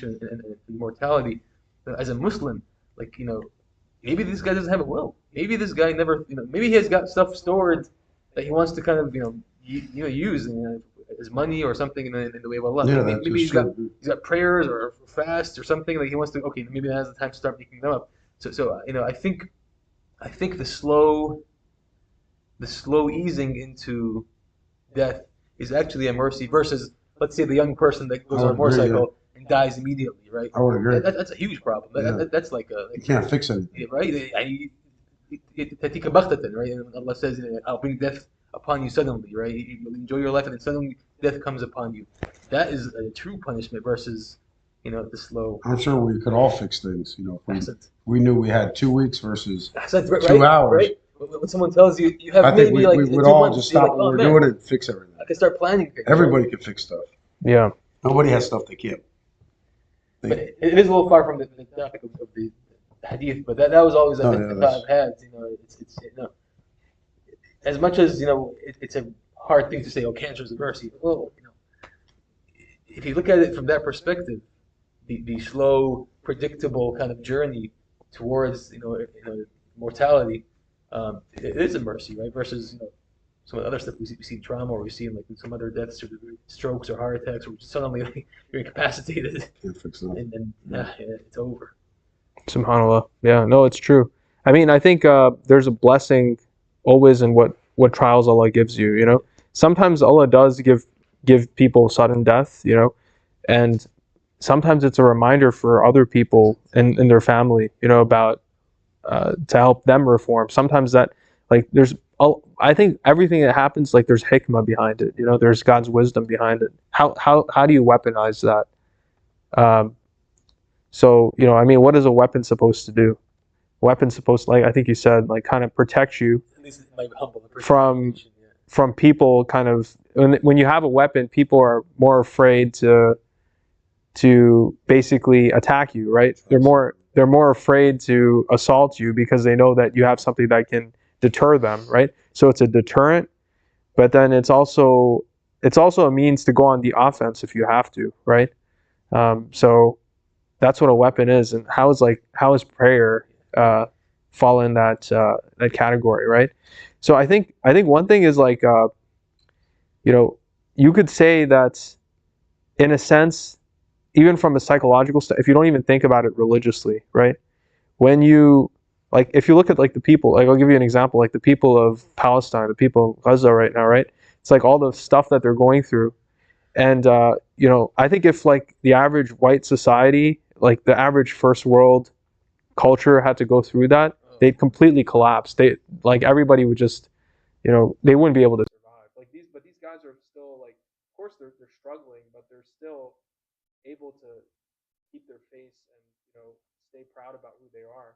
and mortality. As a Muslim, like, maybe this guy doesn't have a will. Maybe this guy never, maybe he has got stuff stored that he wants to kind of, use as money or something in the way of Allah. Yeah, Maybe he's got prayers or fast or something like he wants to. Okay, maybe now's the time to start making them up. So I think the slow easing into death is actually a mercy versus, let's say, the young person that goes on a motorcycle and dies immediately, right? I would agree. That's a huge problem. That's like you can't fix anything, right? Right? And Allah says, "I'll bring death upon you suddenly," right? You enjoy your life, and then suddenly death comes upon you. That is a true punishment versus, the slow. I'm sure we could all fix things. If we knew we had 2 weeks versus right, 2 hours. Right? When someone tells you you have I think maybe we would 2 all months, just you're stop like, what "Oh, we're man, doing and fix everything." I can start planning things. Everybody can fix stuff. Yeah. Nobody has stuff they can't. But it is a little far from the topic of the hadith, but that was always the thought I've had. It's as much as it's a hard thing to say. Oh, cancer is a mercy. Well, if you look at it from that perspective, the slow, predictable kind of journey towards mortality, it is a mercy, right? Versus some of the other stuff we see trauma, or we see like in some other deaths or strokes or heart attacks, or just suddenly you're incapacitated, Can't fix it. and it's over. SubhanAllah. Yeah, no, it's true. I mean, I think there's a blessing always in what trials Allah gives you. Sometimes Allah does give people sudden death, and sometimes it's a reminder for other people in their family, about to help them reform. Sometimes that, like, I think everything that happens, like, there's hikmah behind it. There's God's wisdom behind it. How do you weaponize that? So, I mean, what is a weapon supposed to do? Weapon's supposed to, like I think you said, like, kind of protect you from people. Kind of, when you have a weapon, people are more afraid to basically attack you, right? They're more afraid to assault you because they know that you have something that can deter them, right? So it's a deterrent, but then it's also a means to go on the offense if you have to, right? So that's what a weapon is. And how is prayer fall in that category, right? So I think one thing is, like, you could say that, in a sense, even from a psychological if you don't even think about it religiously, right? When you, like, if you look at, like, the people, like, I'll give you an example, like the people of Palestine, the people of Gaza right now, right? It's like all the stuff that they're going through. And, I think if, like, the average white society, like the average first world culture had to go through that, they'd completely collapse. Everybody would just, they wouldn't be able to survive. But these guys are still, like, of course they're struggling, but they're still able to keep their face and, stay proud about who they are,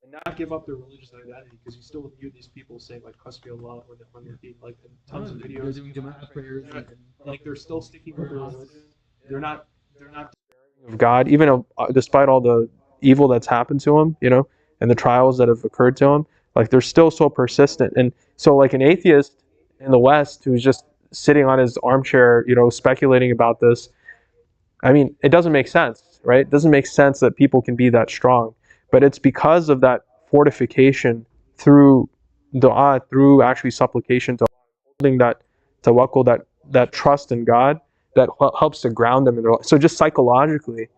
and not give up their religious identity, because you still hear these people say, like, Hasbi Allah, when they're being, like, in tons of videos, they're doing Jama'ah prayers, and, like, they're still sticking with their religion. They're not despairing of God, even despite all the evil that's happened to them, and the trials that have occurred to them. Like, they're still so persistent. And so, like, an atheist in the West who's just sitting on his armchair, speculating about this, I mean, it doesn't make sense, right? It doesn't make sense that people can be that strong. But it's because of that fortification through dua, through actually supplication to Allah, holding that tawakkul, that trust in God, that helps to ground them in their life. So just psychologically,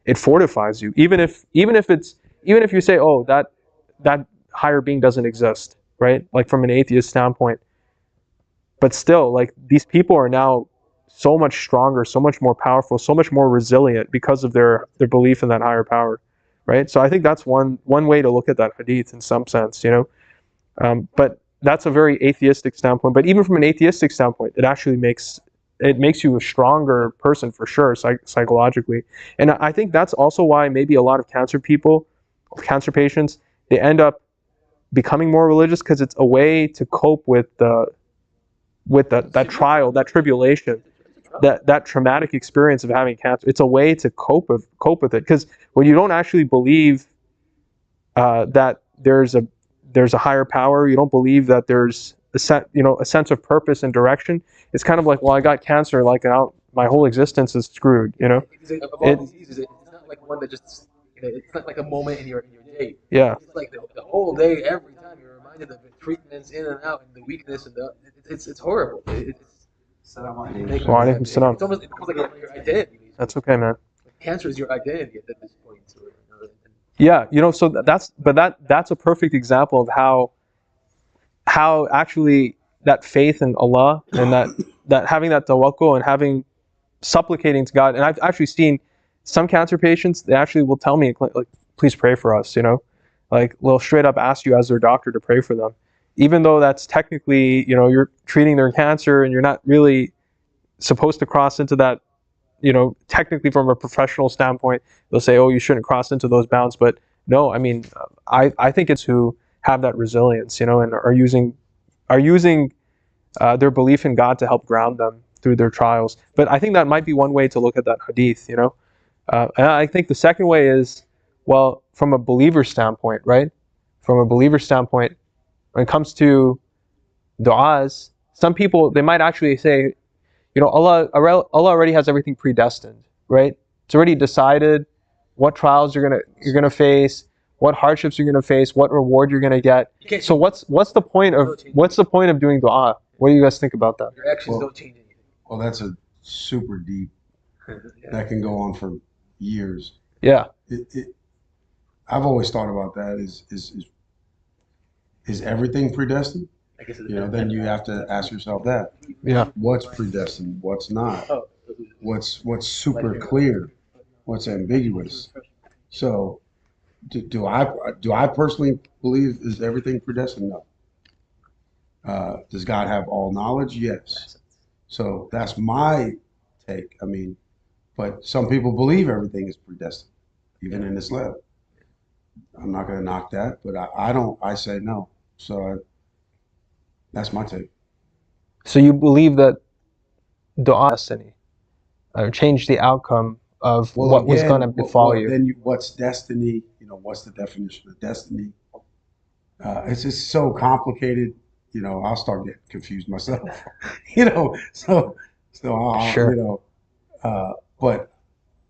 it fortifies you. Even if you say, oh, that higher being doesn't exist, right? Like, from an atheist standpoint. But still, like, these people are now so much stronger, so much more powerful, so much more resilient because of their belief in that higher power, right? So I think that's one way to look at that hadith in some sense, but that's a very atheistic standpoint. But even from an atheistic standpoint, it actually makes you a stronger person for sure, psychologically. And I think that's also why maybe a lot of cancer patients, they end up becoming more religious, because it's a way to cope with that trial, that tribulation, that traumatic experience of having cancer. It's a way to cope with it, because when you don't actually believe that there's a higher power, you don't believe that there's a sense of purpose and direction. It's kind of like, well, I got cancer, like, my whole existence is screwed, you know. Of all diseases, it's not like one that just, it's not like a moment in your day. Yeah. It's like the whole day, every time you're reminded of the treatments in and out and the weakness and it's horrible. It's almost like your identity. That's okay, man. Cancer is your identity at this point. So, yeah, you know, so that's a perfect example of how actually that faith in Allah and that having that tawakkul and supplicating to God. And I've actually seen some cancer patients, they actually will tell me, like, please pray for us, you know, like they'll straight up ask you as their doctor to pray for them, even though that's technically, you know, you're treating their cancer and you're not really supposed to cross into that, you know, technically from a professional standpoint, they'll say, oh, you shouldn't cross into those bounds. But no, I mean, I think it's who have that resilience, you know, and are using their belief in God to help ground them through their trials. But I think that might be one way to look at that hadith, you know. And I think the second way is, well, from a believer standpoint, right? From a believer standpoint, when it comes to du'as, some people, they might actually say, you know, Allah already has everything predestined, right? It's already decided what trials you're gonna face, what hardships you're gonna face, what reward you're gonna get. So what's the point of doing du'a? What do you guys think about that? Your actions don't change anything. Well, that's a super deep. That can go on for years. Yeah. I've always thought about that. Is everything predestined? I guess you know, then you have to ask yourself that. Yeah. What's predestined? What's not? What's super clear? What's ambiguous? So, do I personally believe is everything predestined? No. Does God have all knowledge? Yes. So that's my take. I mean, but some people believe everything is predestined, even in Islam. I'm not going to knock that, but I don't. I say no. So that's my take. So you believe that du'a destiny change the outcome of what was going to befall you? Then what's destiny? You know, what's the definition of destiny? It's just so complicated. You know, I'll start getting confused myself. you know, so I'll, sure. You know, but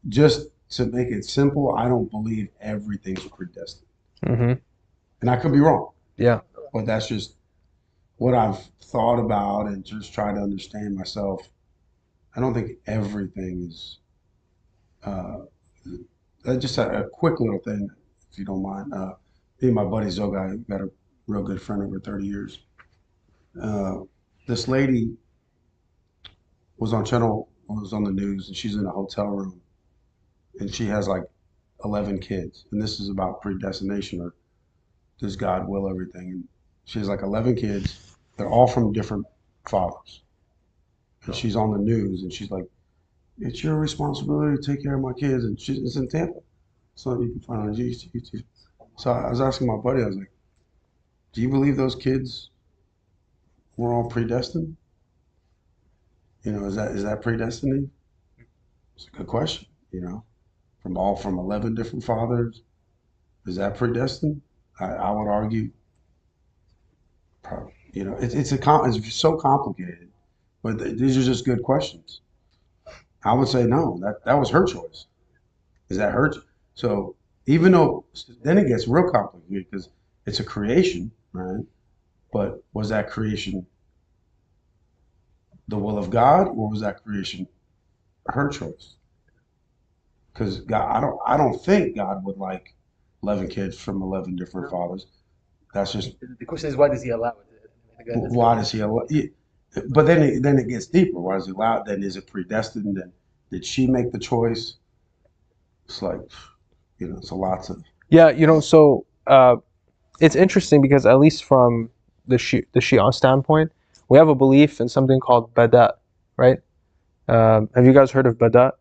just to make it simple, I don't believe everything's predestined. Mm-hmm. And I could be wrong. Yeah. But that's just what I've thought about and just try to understand myself. I don't think everything is. Just a quick little thing, if you don't mind. Me and my buddy Zogai got a real good friend over 30 years. This lady was on the news, and she's in a hotel room, and she has like 11 kids, and this is about predestination or does God will everything? And she has like 11 kids. They're all from different fathers, and she's on the news, and she's like, "It's your responsibility to take care of my kids." And it's in Tampa, so you can find on YouTube. So I was asking my buddy, I was like, "Do you believe those kids were all predestined? You know, is that predestiny?" It's a good question. You know, from 11 different fathers, is that predestined? I would argue, probably. You know, it's so complicated, but these are just good questions. I would say no. That was her choice. Is that her? So even though then it gets real complicated because it's a creation, right? But was that creation the will of God, or was that creation her choice? Because God, I don't think God would like 11 kids from 11 different fathers. That's just the question is, why does He allow it? Why does He allow? But then it gets deeper. Why does He allow it? Then is it predestined? Then did she make the choice? It's like, you know, it's a lot of. Yeah, you know, so it's interesting because at least from the Shia standpoint, we have a belief in something called Bada, right? Have you guys heard of Bada?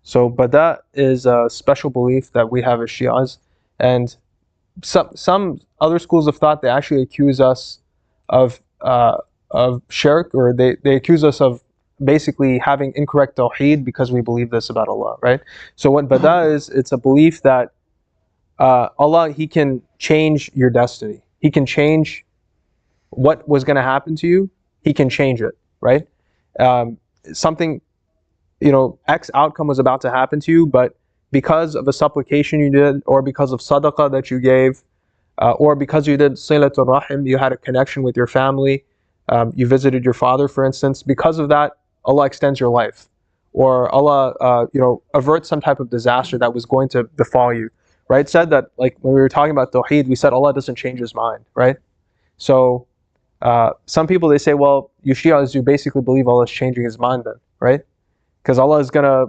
So Bada is a special belief that we have as Shias, and some other schools of thought, they actually accuse us of shirk, or they accuse us of basically having incorrect tawheed because we believe this about Allah, right? So what Bada is, it's a belief that Allah, He can change your destiny. He can change what was going to happen to you. He can change it, right? Something X outcome was about to happen to you, but because of a supplication you did, or because of sadaqah that you gave, or because you did silatul rahim, you had a connection with your family, you visited your father, for instance, because of that, Allah extends your life, or Allah, averts some type of disaster that was going to befall you, right? Said that, like when we were talking about Tawheed, we said Allah doesn't change His mind, right? So some people, they say, well, you Shias, you basically believe Allah is changing His mind then, right? Because Allah is gonna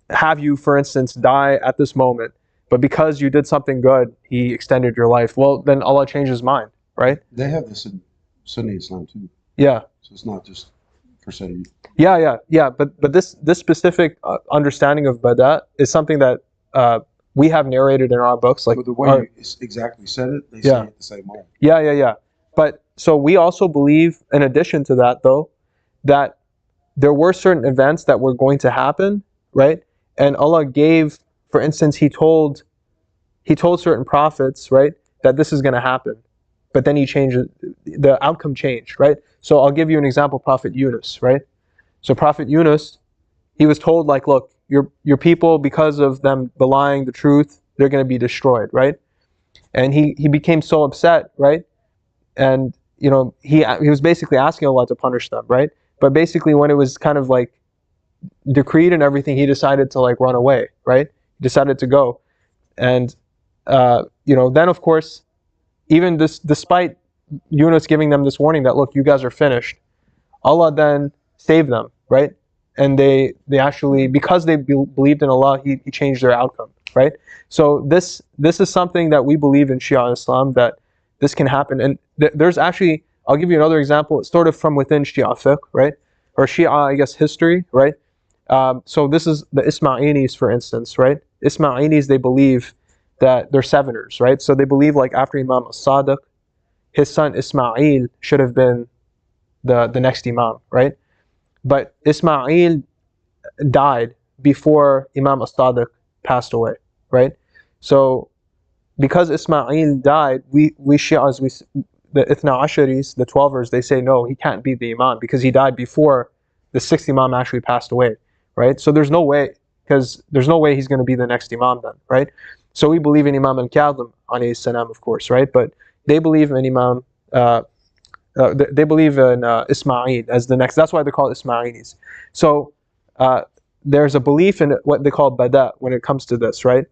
have you, for instance, die at this moment, but because you did something good, He extended your life. Well, then Allah changed His mind, right? They have this in Sunni Islam too. Yeah. So it's not just for Sunni. Yeah. But this specific understanding of bada is something that we have narrated in our books. Like, but the way you exactly said it, they say it the same way. Yeah. But so we also believe, in addition to that, though, that there were certain events that were going to happen, right? And Allah gave, for instance, He told certain prophets, right, that this is going to happen. But then He changed it, the outcome changed, right? So I'll give you an example, Prophet Yunus, right? So Prophet Yunus, he was told, like, look, your people, because of them belying the truth, they're going to be destroyed, right? And he became so upset, right? And he was basically asking Allah to punish them, right? But basically, when it was kind of like decreed and everything, he decided to like run away, right? He decided to go, and then of course, even despite Yunus giving them this warning that, look, you guys are finished, Allah then saved them, right? And they actually, because they believed in Allah, he changed their outcome, right? So this is something that we believe in Shia Islam, that this can happen. And there's actually, I'll give you another example. It's sort of from within Shia fiqh, right? Or Shia, I guess, history, right? So this is the Ismailis, for instance, right? Ismailis, they believe that they're seveners, right? So they believe, like, after Imam as-Sadiq, his son Ismail should have been the next Imam, right? But Ismail died before Imam as-Sadiq passed away, right? So because Ismail died, we Shi'as, the Ithna Asharis, the 12ers, they say, no, he can't be the Imam because he died before the 6th Imam actually passed away, right? So there's no way, because there's no way he's going to be the next Imam then, right? So we believe in Imam Al-Kadhim, alayhi salam, of course, right? But they believe in Imam, they believe in Ismail as the next. That's why they're called Ismailis. So there's a belief in what they call bada when it comes to this, right?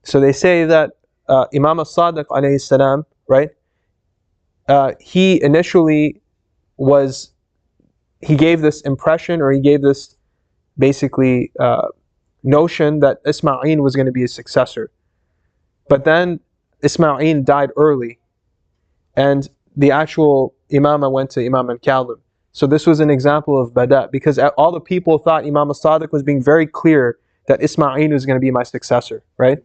So they say that Imam as-Sadiq, alayhi salam, right? He initially he gave this impression, or he gave this basically notion that Ismail was going to be his successor. But then Ismail died early, and the actual Imamah went to Imam Al-Kadhim. So this was an example of bada, because all the people thought Imam as-Sadiq was being very clear that Ismail was going to be my successor, right?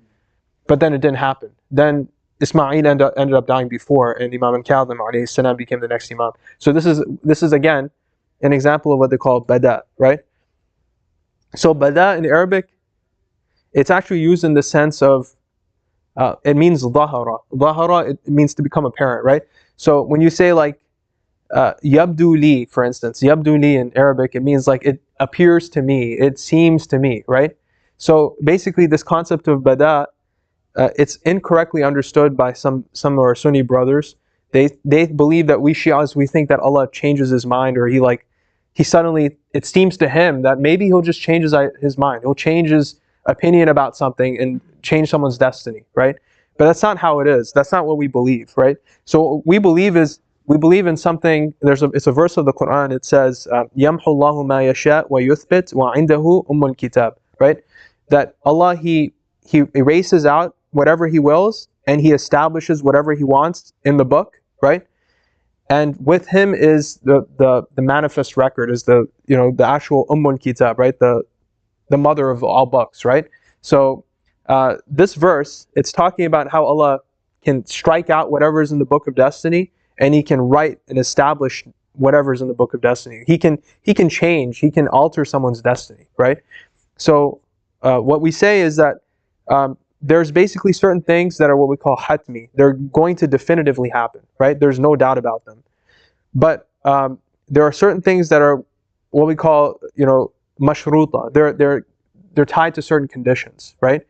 But then it didn't happen. Then Ismail ended up dying before, and Imam Al-Kadhim alayhi salam became the next Imam. So this is again an example of what they call bada, right? So bada in Arabic, it's actually used in the sense of it means dhahara. Dhahara, it means to become apparent, right? So when you say like yabdu li, for instance, yabdu li in Arabic, it means like it appears to me, it seems to me, right? So basically this concept of bada, it's incorrectly understood by some of our Sunni brothers. They believe that we Shias, we think that Allah changes His mind, or he suddenly, it seems to Him that maybe He'll just change his mind. He'll change His opinion about something and change someone's destiny, right? But that's not how it is. That's not what we believe, right? So what we believe in something. It's a verse of the Quran. It says, "Yamhu Allahu ma yasha wa yuthbit wa indahu ummul kitab," right? That Allah He erases out whatever He wills, and He establishes whatever He wants in the book, right? And with Him is the manifest record, is the actual ummul kitab, right? The mother of all books, right? So this verse, it's talking about how Allah can strike out whatever is in the book of destiny, and He can write and establish whatever is in the book of destiny. He can change, He can alter someone's destiny, right? So what we say is that there's basically certain things that are what we call hatmi. They're going to definitively happen, right? There's no doubt about them. But there are certain things that are what we call, mashruta. They're tied to certain conditions, right?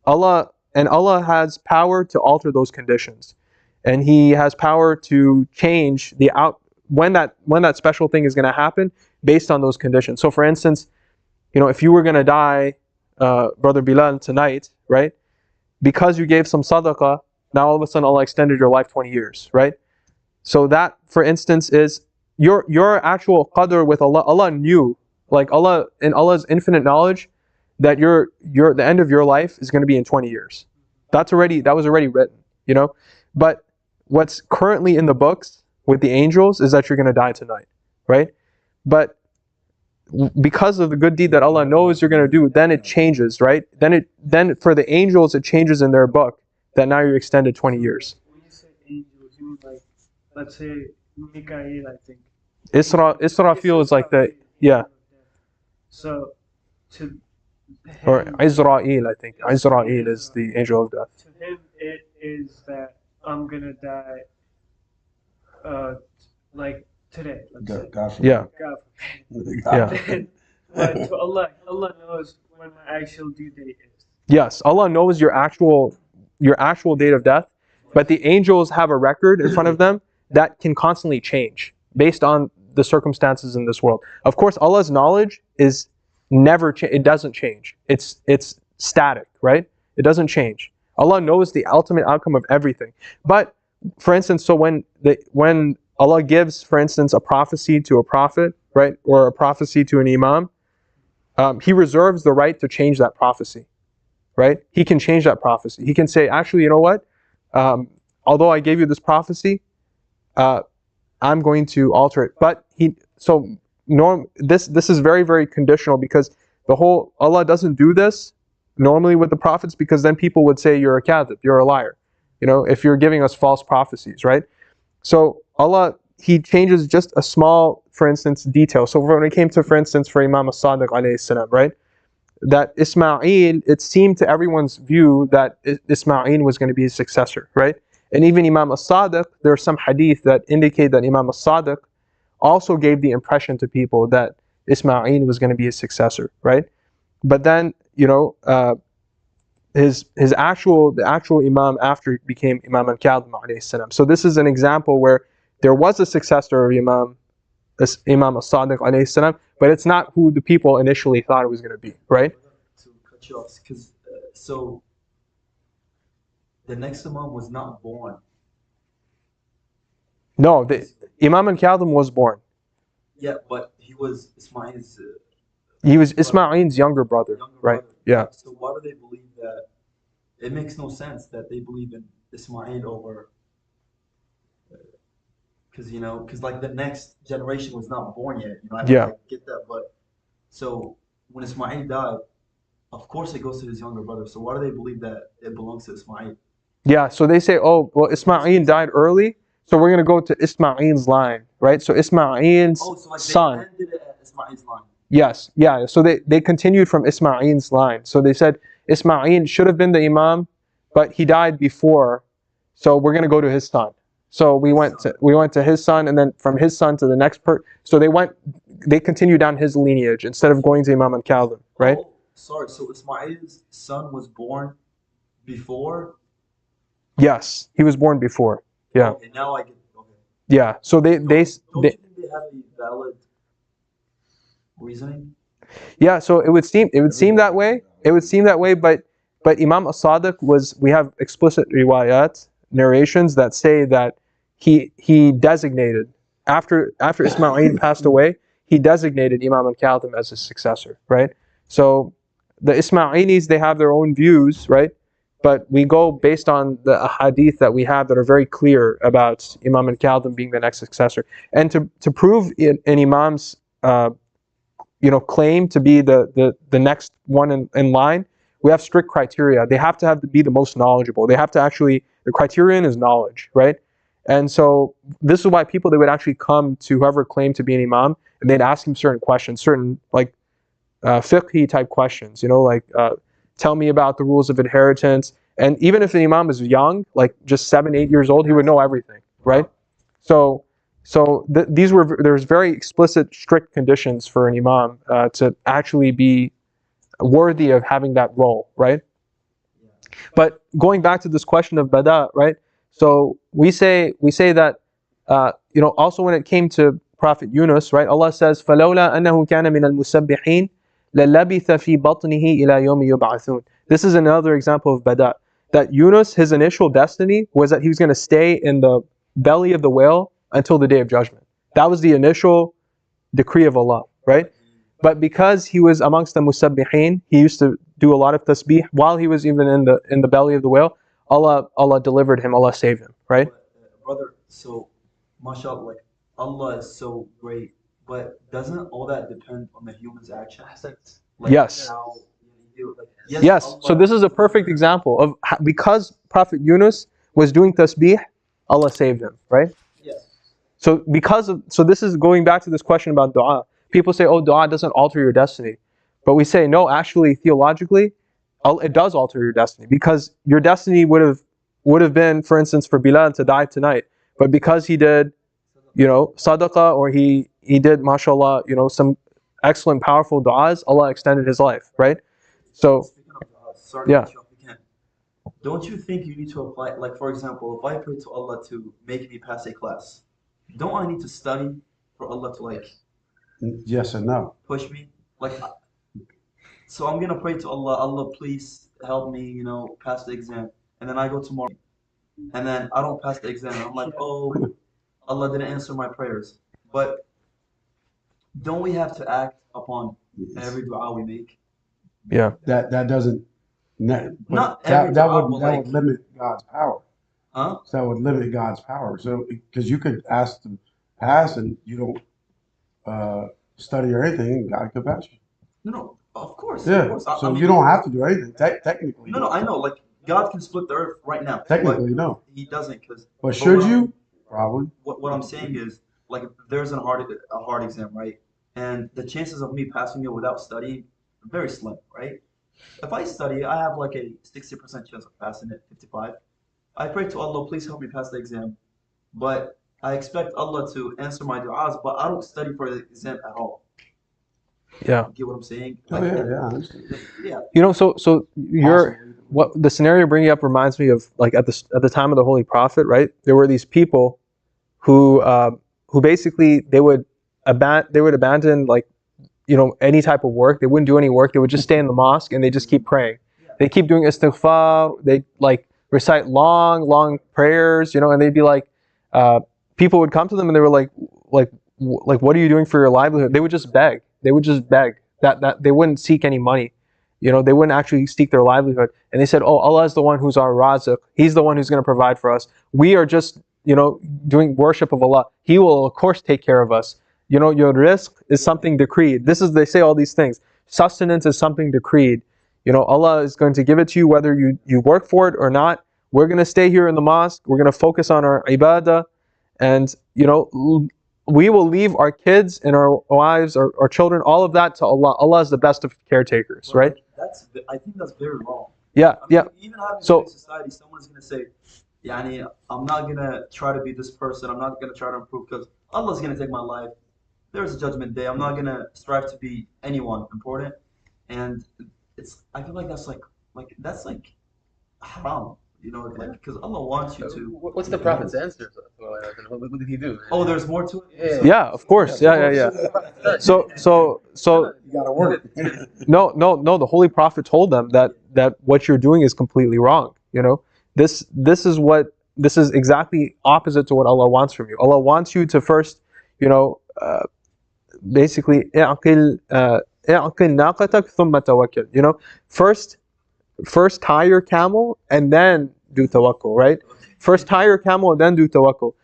Allah has power to alter those conditions, and He has power to change when that special thing is going to happen based on those conditions. So, for instance, if you were going to die, Brother Bilal, tonight, right? Because you gave some sadaqah, now all of a sudden Allah extended your life 20 years, right? So that, for instance, is your actual qadr with Allah. Allah knew, like Allah, in Allah's infinite knowledge, that the end of your life is going to be in 20 years. That was already written, But what's currently in the books with the angels is that you're going to die tonight, right? But because of the good deed that Allah knows you're going to do, then it changes, right? Then for the angels, it changes in their book that now you're extended 20 years. When you say angels, you mean like, let's say Mikael, I think. Israfil is like the, yeah. So to him, or Israel, I think. Israel is the angel of death. To him, it is that I'm gonna die, like today. Let's say. Yeah. Yeah. But to Allah knows when my actual due date is. Yes, Allah knows your actual date of death, but the angels have a record in front of them that can constantly change based on the circumstances in this world. Of course, Allah's knowledge is it doesn't change. It's static, right? It doesn't change. Allah knows the ultimate outcome of everything. But for instance, so when Allah gives, for instance, a prophecy to a prophet, right, or a prophecy to an imam, He reserves the right to change that prophecy, right? He can change that prophecy. He can say, actually, you know what? Although I gave you this prophecy, I'm going to alter it. But this is very, very conditional, because Allah doesn't do this normally with the prophets, because then people would say you're a kadhib, you're a liar, if you're giving us false prophecies, right? So Allah, He changes just a small, for instance, detail. So when it came to, for instance, for Imam as-Sadiq alayhi salam, right? That Ismail, it seemed to everyone's view that Ismail was going to be his successor, right? And even Imam as-Sadiq, there are some hadith that indicate that Imam as-Sadiq also gave the impression to people that Ismail was going to be his successor, right? But then, the actual Imam after became Imam al-Kadhim alayhi salam. So this is an example where there was a successor of Imam as-Sadiq alayhi salam, but it's not who the people initially thought it was going to be, right? To cut you off, because so the next Imam was not born. No, Imam al-Kadhim was born. Yeah, but he was Ismail's. He was Ismail's younger brother, right? Yeah. So why do they believe that? It makes no sense that they believe in Ismail over. Because like the next generation was not born yet. I get that, but so when Ismail died, of course it goes to his younger brother. So why do they believe that it belongs to Ismail? Yeah, so they say, oh, well, Ismail died early, so we're going to go to Ismail's line, right? So Ismail's son. They ended it at Ismail's line. Yes, yeah. So they continued from Ismail's line. So they said Ismail should have been the Imam, but he died before, so we're going to go to his son. So we went to his son, and then from his son to the next so they continued down his lineage instead of going to Imam al-Kadhim, right? Oh, sorry. So Ismail's son was born before? Yes, he was born before. Yeah. Okay, now I get it. Okay. Yeah. So they don't you think they have a valid reasoning? Yeah. So it would seem that way. It would seem that way, but Imam as-Sadiq we have explicit riwayat, narrations that say that he designated after Ismail passed away, he designated Imam al-Kadhim as his successor, right? So the Ismailis, they have their own views, right? But we go based on the hadith that we have that are very clear about Imam al-Kadhim being the next successor. And to prove an imam's claim to be the next one in line, we have strict criteria. They have to be the most knowledgeable. They have to the criterion is knowledge, right? And so this is why they would actually come to whoever claimed to be an imam, and they'd ask him certain questions, certain fiqhi type questions, tell me about the rules of inheritance. And even if the imam is young, like just 7, 8 years old, he would know everything, right? So So there's very explicit, strict conditions for an imam to actually be worthy of having that role, right? But going back to this question of bada, right? So we say that also when it came to Prophet Yunus, right? Allah says, فَلَوْلَا أَنَّهُ كَانَ مِنَ الْمُسَبِّحِينَ لَلَّبِثَ فِي بَطْنِهِ إِلَى يَوْمِ يُبْعَثُونَ. This is another example of bada. That Yunus, his initial destiny was that he was going to stay in the belly of the whale until the day of judgment. That was the initial decree of Allah, right? But because he was amongst the musabbihin, he used to do a lot of tasbih while he was even in the belly of the whale. Allah delivered him. Allah saved him, right? Brother, so mashallah, like Allah is so great, but doesn't all that depend on the human's actions? Like yes. How you do, like, yes. Allah, so this is a perfect example of because Prophet Yunus was doing tasbih, Allah saved him, right? Yes. So this is going back to this question about dua. People say, oh, dua doesn't alter your destiny. But we say, no, actually, theologically, it does alter your destiny. Because your destiny would have been, for instance, for Bilal to die tonight. But because he did, sadaqah, or he did, mashallah, some excellent, powerful du'as, Allah extended his life, right? So, speaking of dua, sorry yeah. to cut you off again. Don't you think you need to apply, like for example, if I pray to Allah to make me pass a class, don't I need to study for Allah to like Yes and no. push me? Like, so I'm gonna pray to Allah, Allah please help me, pass the exam. And then I go tomorrow and then I don't pass the exam. And I'm like, oh, Allah didn't answer my prayers. But don't we have to act upon every dua we make? Yeah. That doesn't. Not that every that dua, would but that like, would limit God's power. huh? So that would limit God's power. So because you could ask to pass and you don't study or anything, God could pass you. No, of course, Yeah. of course. So I mean, you don't have to do anything technically. no, I know. Like God can split the earth right now. Technically, but no. He doesn't, because. But should you? Probably. What I'm saying is, like, if there's a hard exam, right? And the chances of me passing it without studying are very slim, right? If I study, I have like a 60% chance of passing it, 55. I pray to Allah, please help me pass the exam. But I expect Allah to answer my du'as, but I don't study for the exam at all. Yeah. You get what I'm saying? Oh Like, yeah. yeah. So what the scenario you're bringing up reminds me of, like, at the time of the Holy Prophet, right? There were these people who basically they would abandon, like, any type of work. They wouldn't do any work. They would just stay in the mosque and they just keep praying. They keep doing istighfar. They like recite long prayers, and they'd be like, people would come to them and they were like, what are you doing for your livelihood? They would just beg. That they wouldn't seek any money. They wouldn't actually seek their livelihood. And they said, oh, Allah is the one who's our Razak. He's the one who's going to provide for us. We are just, doing worship of Allah. He will, of course, take care of us. Your rizq is something decreed. They say all these things. Sustenance is something decreed. Allah is going to give it to you whether you work for it or not. We're going to stay here in the mosque. We're going to focus on our ibadah. And, we will leave our kids and our wives, our children, all of that to Allah. Allah is the best of caretakers, right? I think that's very wrong. Yeah, yeah. Even having So, society, someone's going to say, Yani, I'm not going to try to be this person. I'm not going to try to improve because Allah's going to take my life. There's a judgment day. I'm not going to strive to be anyone important. And I feel like that's like haram. Because Allah wants you to. What's the Prophet's answer? What did he do? Oh, there's more to it? yeah, of course. Yeah. So You gotta work. No. The Holy Prophet told them that what you're doing is completely wrong. This is exactly opposite to what Allah wants from you. Allah wants you to first, basically, اعقل ناقتك ثم توكل. First tie your camel and then do tawakkul, right? First tie your camel and then do tawakkul.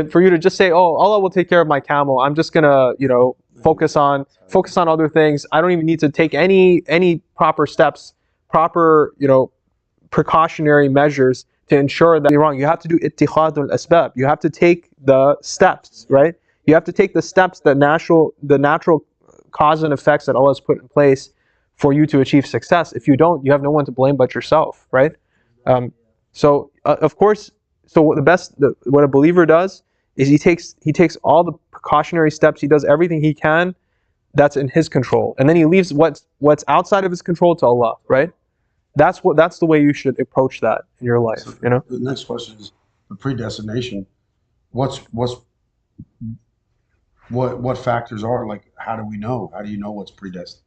For you to just say, oh, Allah will take care of my camel. I'm just gonna, focus on other things. I don't even need to take any proper steps, precautionary measures to ensure that you're wrong. You have to do ittikhadul asbab. You have to take the steps, right? You have to take the steps, the natural cause and effects that Allah has put in place for you to achieve success. If you don't, you have no one to blame but yourself, right? Of course, so what a believer does is he takes all the precautionary steps. He does everything he can that's in his control, and then he leaves what's outside of his control to Allah, right? That's the way you should approach that in your life. So You know. the next question is the predestination. What factors are, like, how do we know? How do you know what's predestined?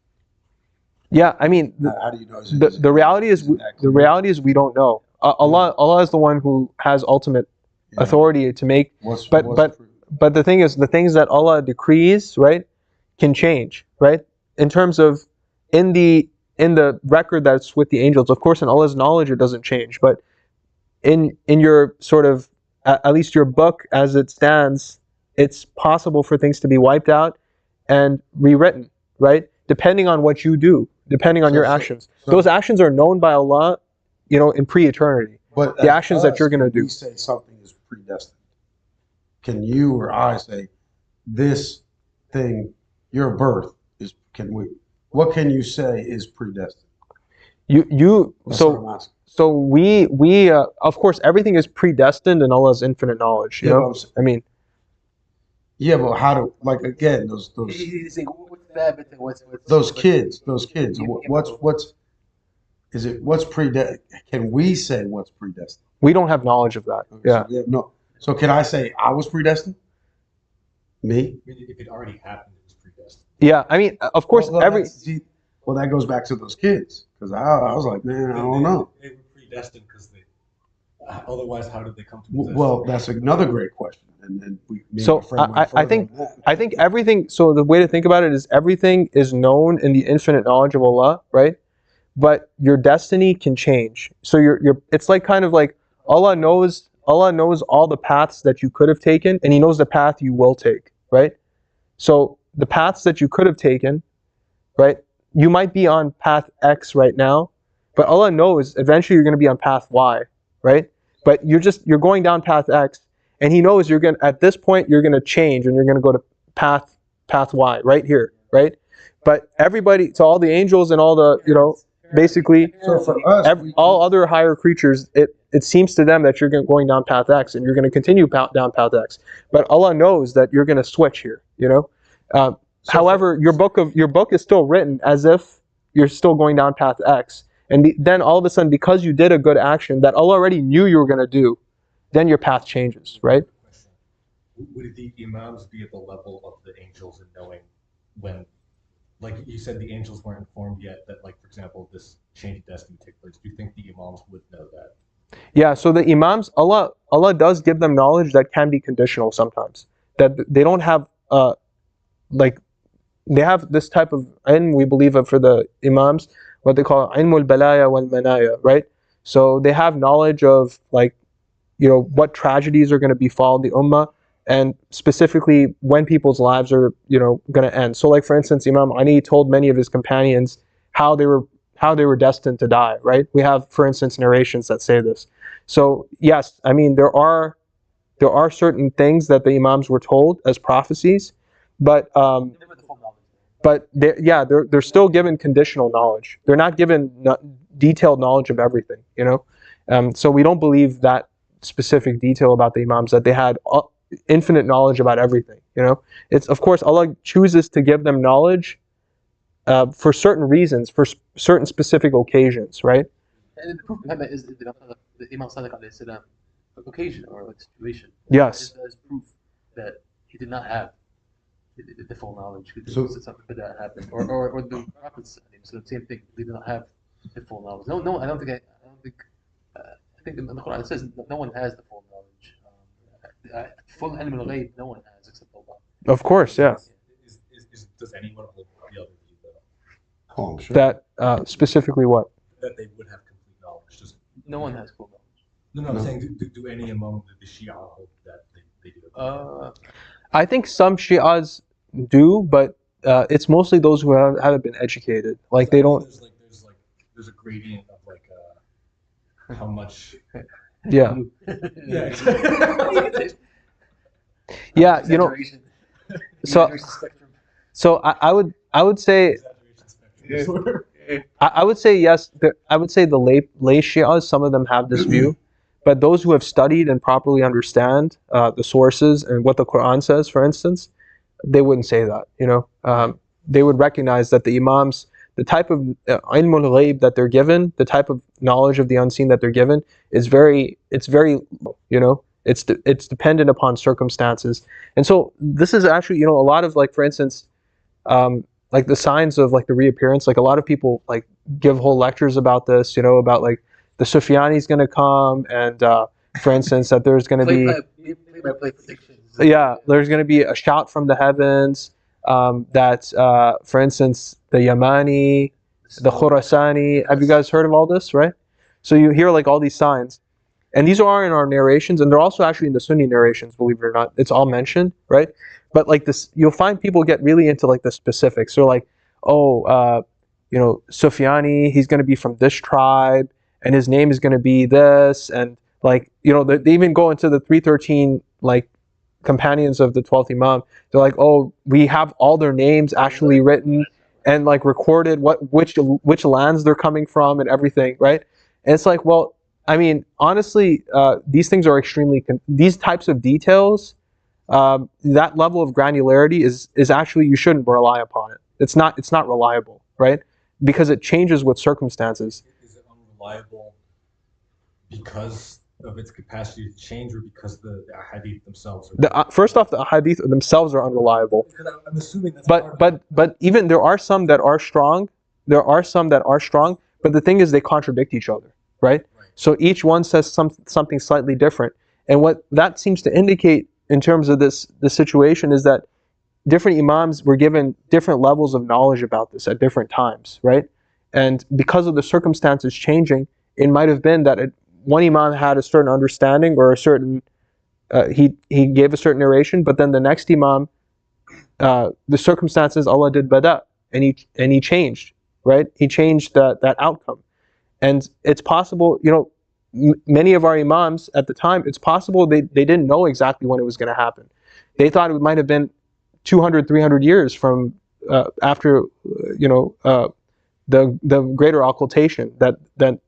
Yeah, I mean, How do you know? the reality is we don't know. Allah is the one who has ultimate authority to make. But the thing is, the things that Allah decrees, right, can change, right? In terms of in the record that's with the angels, of course, in Allah's knowledge it doesn't change, but in your sort of at least your book as it stands, it's possible for things to be wiped out and rewritten, right? Depending on what you do, depending on your actions. Those actions are known by Allah, you know, in pre-eternity. But the actions that you're going to do. You say something is predestined. Can you or I say this thing, your birth is? What can you say is predestined? So we of course everything is predestined in Allah's infinite knowledge. You know, I mean. Yeah, but how do, like, again, those kids? What's predestined? Can we say what's predestined? We don't have knowledge of that. Yeah. So can I say I was predestined? Me? If it already happened, it was predestined. Yeah, I mean, of course, well, that goes back to those kids, because I was like, man, I don't know. They were predestined because otherwise, how did they come to possess? Well, that's another great question. And I think everything. So the way to think about it is everything is known in the infinite knowledge of Allah, right? But your destiny can change. So it's like kind of like Allah knows all the paths that you could have taken, and He knows the path you will take, right? So the paths that you could have taken, right? You might be on path X right now, but Allah knows eventually you're going to be on path Y, right? But you're going down path X, and He knows at this point you're going to change and you're going to go to path Y right here, right? But everybody, so all the angels and all the, you know, basically, so for us, all other higher creatures, it seems to them that you're going down path X and you're going to continue down path X. But Allah knows that you're going to switch here, you know. However, your book is still written as if you're still going down path X. And then all of a sudden, because you did a good action that Allah already knew you were going to do, then your path changes, right? Would the Imams be at the level of the angels in knowing when, like you said, the angels weren't informed yet that, like, for example, this change of destiny take place? Do you think the Imams would know that? Yeah, so the Imams, Allah does give them knowledge that can be conditional sometimes. That they don't have, like, they have this type of ilm, we believe, for the Imams, what they call ilmul balaya wal manaya, right? So they have knowledge of, like, you know, what tragedies are going to befall the ummah, and specifically when people's lives are, you know, going to end. So, like, for instance, Imam Ali told many of his companions how they were destined to die, right? We have, for instance, narrations that say this. So yes, I mean, there are certain things that the Imams were told as prophecies, but they're still given conditional knowledge. They're not given detailed knowledge of everything, you know. So we don't believe that specific detail about the Imams, that they had infinite knowledge about everything, you know. It's, of course, Allah chooses to give them knowledge for certain reasons, for certain specific occasions, right? And the proof behind that is the Imam Sadiq alayhi salam occasion or like situation. Yes. As proof that he did not have the full knowledge. So something could that happened, or the prophets, so the same thing. They did not have the full knowledge. No, I don't think. I think in the Quran it says no one has the full knowledge. Full ilm al-ghayb, no one has except Allah. Of course, yeah. Does anyone hold the other view though? Oh, I'm sure. That specifically what? That they would have complete knowledge. No one has full knowledge. No, I'm saying do any among the Shia hold that they do? I think some Shi'as do, but it's mostly those who haven't been educated. Like, they don't. There's a gradient of, like, how much. Yeah. Yeah. Yeah, you know. So I would say. I would say yes. I would say the lay Shi'as, some of them have this view, But those who have studied and properly understand the sources and what the Quran says, for instance, they wouldn't say that. They would recognize that the imams, the type of ilmul ghaib that they're given, the type of knowledge of the unseen that they're given, it's very, it's dependent upon circumstances. And so this is actually, a lot of, like, for instance, like the signs of like the reappearance, like a lot of people like give whole lectures about this, about like the Sufyani's going to come, and for instance that there's going to be there's going to be a shout from the heavens, that for instance the Yamani, the Khurasani. Have you guys heard of all this, right? So you hear like all these signs, and these are in our narrations, and they're also actually in the Sunni narrations, believe it or not. It's all mentioned, right? But like this, you'll find people get really into like the specifics. They're like, Sufyani, he's going to be from this tribe, and his name is going to be this, and like, they even go into the 313 like companions of the 12th Imam. They're like, oh, we have all their names actually written and like recorded, which lands they're coming from and everything, right? And it's like, well, I mean, honestly, these things are extremely these types of details. That level of granularity is actually, you shouldn't rely upon it. It's not reliable, right? Because it changes with circumstances. Is it unreliable because of its capacity to change, or because the ahadith themselves are first off, the ahadith themselves are unreliable. Because I'm assuming that's but even there are some that are strong. There are some that are strong, but the thing is they contradict each other, right? So each one says something slightly different. And what that seems to indicate in terms of this situation is that different imams were given different levels of knowledge about this at different times, right? And because of the circumstances changing, it might have been that one imam had a certain understanding or a certain, he gave a certain narration, but then the next imam, the circumstances, Allah did bada, and he changed, right? He changed that outcome. And it's possible, many of our imams at the time, it's possible they didn't know exactly when it was going to happen. They thought it might have been 200, 300 years from after, the greater occultation that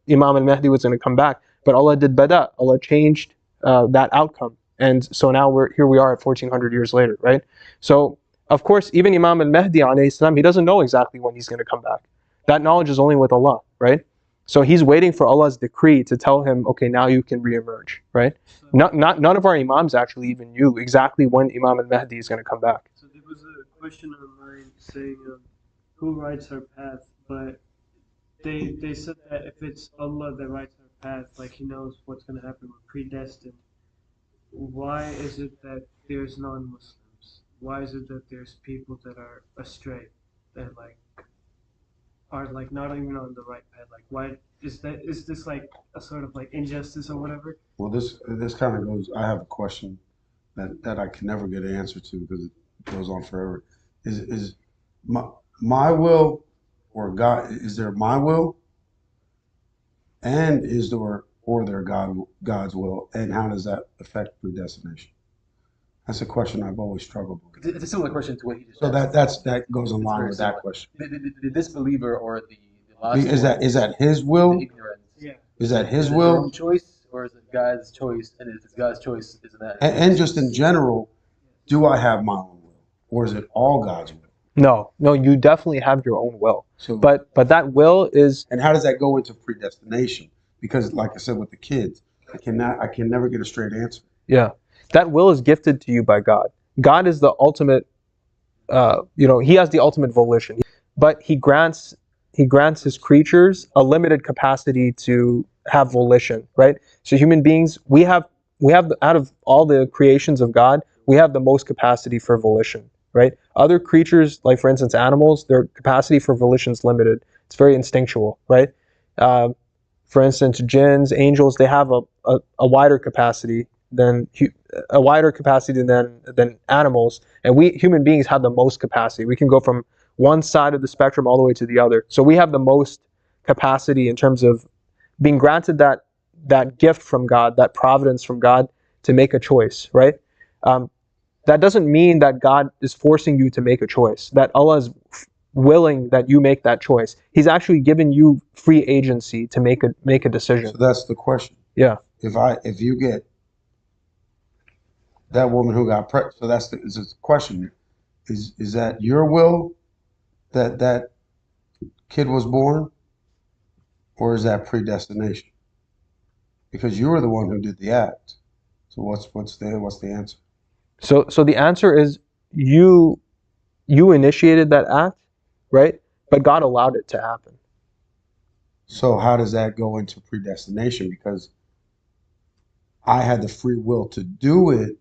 Imam al-Mahdi was going to come back. But Allah did bada. Allah changed that outcome. And so now here we are at 1400 years later, right? So, of course, even Imam al-Mahdi, alayhi salam, he doesn't know exactly when he's going to come back. That knowledge is only with Allah, right? So he's waiting for Allah's decree to tell him, okay, now you can reemerge, right? So, none of our imams actually even knew exactly when Imam al-Mahdi is going to come back. So there was a question online saying, who writes our path? But they said that if it's Allah that writes our path, like He knows what's going to happen, we're predestined. Why is it that there's non-Muslims? Why is it that there's people that are astray, that are like not even on the right path? Like, why is this like a sort of like injustice or whatever? Well, this kind of goes. I have a question that I can never get an answer to because it goes on forever. Is my will or God? Is there my will? And is there or there God's will? And how does that affect predestination? That's a question I've always struggled with. It's a similar question to what he just So asked. that goes in line with that question. The disbeliever or the lost Is that his will? Yeah. Is that his Is it will? their own choice, or is it God's choice? And if it's God's choice, isn't that? And just in general, do I have my own will, or is it all God's will? No, you definitely have your own will. So, but that will is. And how does that go into predestination? Because, like I said, with the kids, I can never get a straight answer. Yeah, that will is gifted to you by God. God is the ultimate. He has the ultimate volition, but He grants His creatures a limited capacity to have volition, right? So human beings, we have out of all the creations of God, we have the most capacity for volition, right? Other creatures, like for instance animals, their capacity for volition is limited. It's very instinctual, right? For instance, jinns, angels, they have a wider capacity than animals, and we human beings have the most capacity. We can go from one side of the spectrum all the way to the other. So we have the most capacity in terms of being granted that gift from God, that providence from God to make a choice, right? That doesn't mean that God is forcing you to make a choice, that Allah is willing that you make that choice. He's actually given you free agency to make a decision. So that's the question. Yeah. if you get that woman who got pregnant, so that's it's a question. Is that your will that that kid was born, or is that predestination? Because you were the one who did the act. So what's the answer? So the answer is you initiated that act, right? But God allowed it to happen. So how does that go into predestination? Because I had the free will to do it.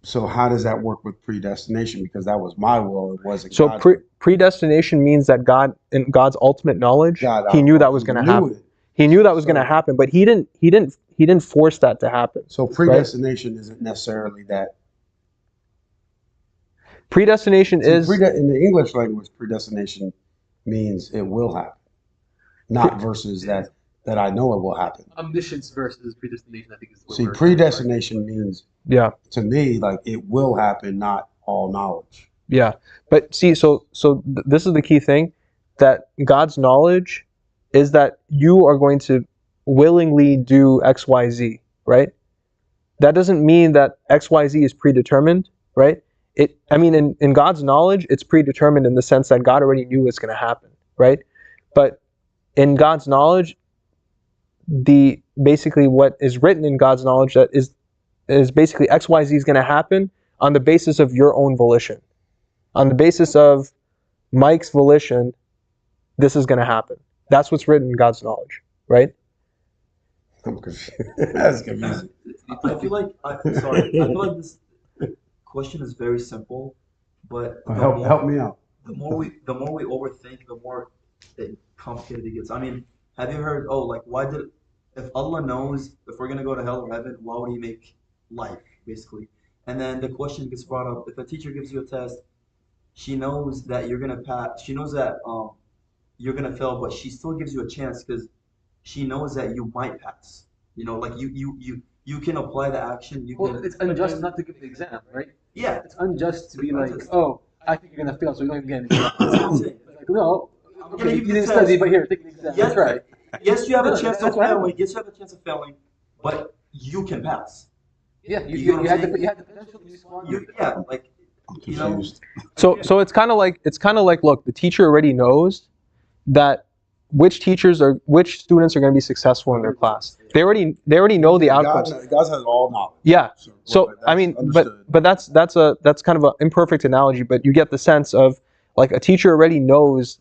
So how does that work with predestination? Because that was my will, it wasn't So God's will. predestination means that God, in God's ultimate knowledge, God, He knew that was going to happen. it. He knew that was going to happen, but He didn't force that to happen. So predestination isn't necessarily that. Predestination is in the English language. Predestination means it will happen, not versus that I know it will happen. Omniscience versus predestination, I think is. See, predestination means, to me, like it will happen, not all knowledge. Yeah, but see, so this is the key thing, that God's knowledge is that you are going to willingly do X, Y, Z, right? That doesn't mean that X, Y, Z is predetermined, right? In God's knowledge, it's predetermined in the sense that God already knew it's going to happen, right? But in God's knowledge, basically what is written in God's knowledge that is basically X, Y, Z is going to happen on the basis of your own volition. On the basis of Mike's volition, this is going to happen. That's what's written in God's knowledge, right? I'm confused. That's confusing. I feel like this question is very simple, but help me out. The more we overthink, the more complicated it gets. I mean, have you heard? Oh, like if Allah knows if we're gonna go to hell or heaven, why would He make life, basically? And then the question gets brought up: if a teacher gives you a test, she knows that you're gonna pass. She knows that you're gonna fail, but she still gives you a chance because she knows that you might pass. You know, like you can apply the action. It's unjust not to give the exam, right? Yeah, it's unjust to be like, oh, I think you're gonna fail, so you don't even get an exam. Like, no, okay, you didn't study, but here, take the exam. Yes, right. Yes, you have a chance of failing. Yes, you have a chance of failing, but you can pass. Yeah, you had the potential to respond. So it's kind of like, look, the teacher already knows that which students are going to be successful in their class. They already know the outcomes. God has all knowledge. Yeah. So I mean, but that's kind of an imperfect analogy. But you get the sense of, like, a teacher already knows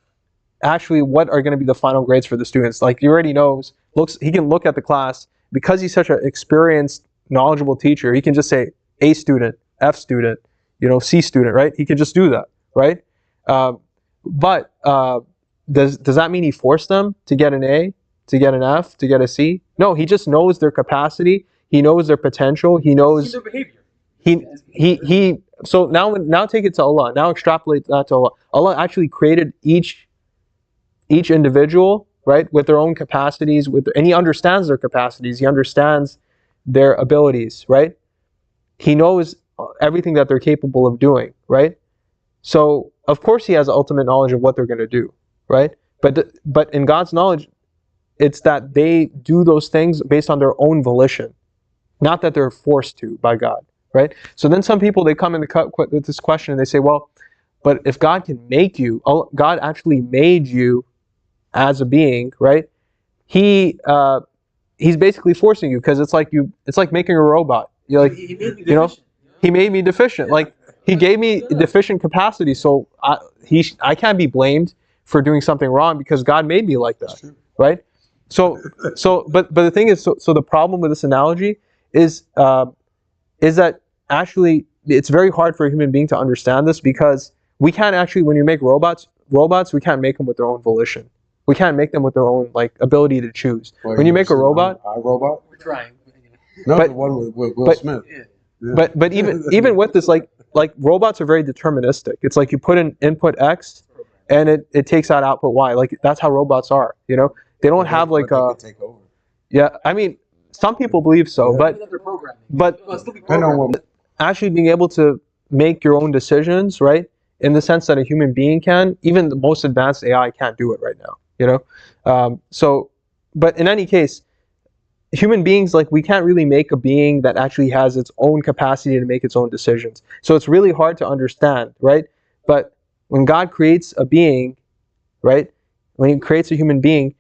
actually what are going to be the final grades for the students. Like, he already knows. He can look at the class because he's such an experienced, knowledgeable teacher. He can just say A student, F student, C student, right? He can just do that, right? But does that mean he forced them to get an A, to get an F, to get a C? No, he just knows their capacity. He knows their potential. He knows their behavior. So now take it to Allah. Now extrapolate that to Allah. Allah actually created each individual, right, with their own capacities, and He understands their capacities. He understands their abilities, right? He knows everything that they're capable of doing, right? So of course He has ultimate knowledge of what they're going to do, right? But in God's knowledge, it's that they do those things based on their own volition, not that they're forced to by God, right? So then some people, they come in with this question and they say, well, but if God can make you, God actually made you as a being, right? He's basically forcing you, because it's like making a robot. You're like, he made me deficient. He made me deficient. Like, He gave me deficient capacity, so I can't be blamed for doing something wrong because God made me like that, right? So but the thing is, so the problem with this analogy is that actually it's very hard for a human being to understand this, because we can't actually, when you make robots, we can't make them with their own volition. We can't make them with their own, like, ability to choose. When you make a robot, iRobot? We're trying. No, the one with Will Smith. Yeah. But even with this, like robots are very deterministic. It's like you put in input X, and it takes out output Y. Like, that's how robots are. They don't have like a. Take over. Yeah, I mean, some people believe so, but actually being able to make your own decisions, right? In the sense that a human being can, even the most advanced AI can't do it right now. But in any case, human beings, like, we can't really make a being that actually has its own capacity to make its own decisions. So it's really hard to understand, right? But when God creates a being, right? When he creates a human being,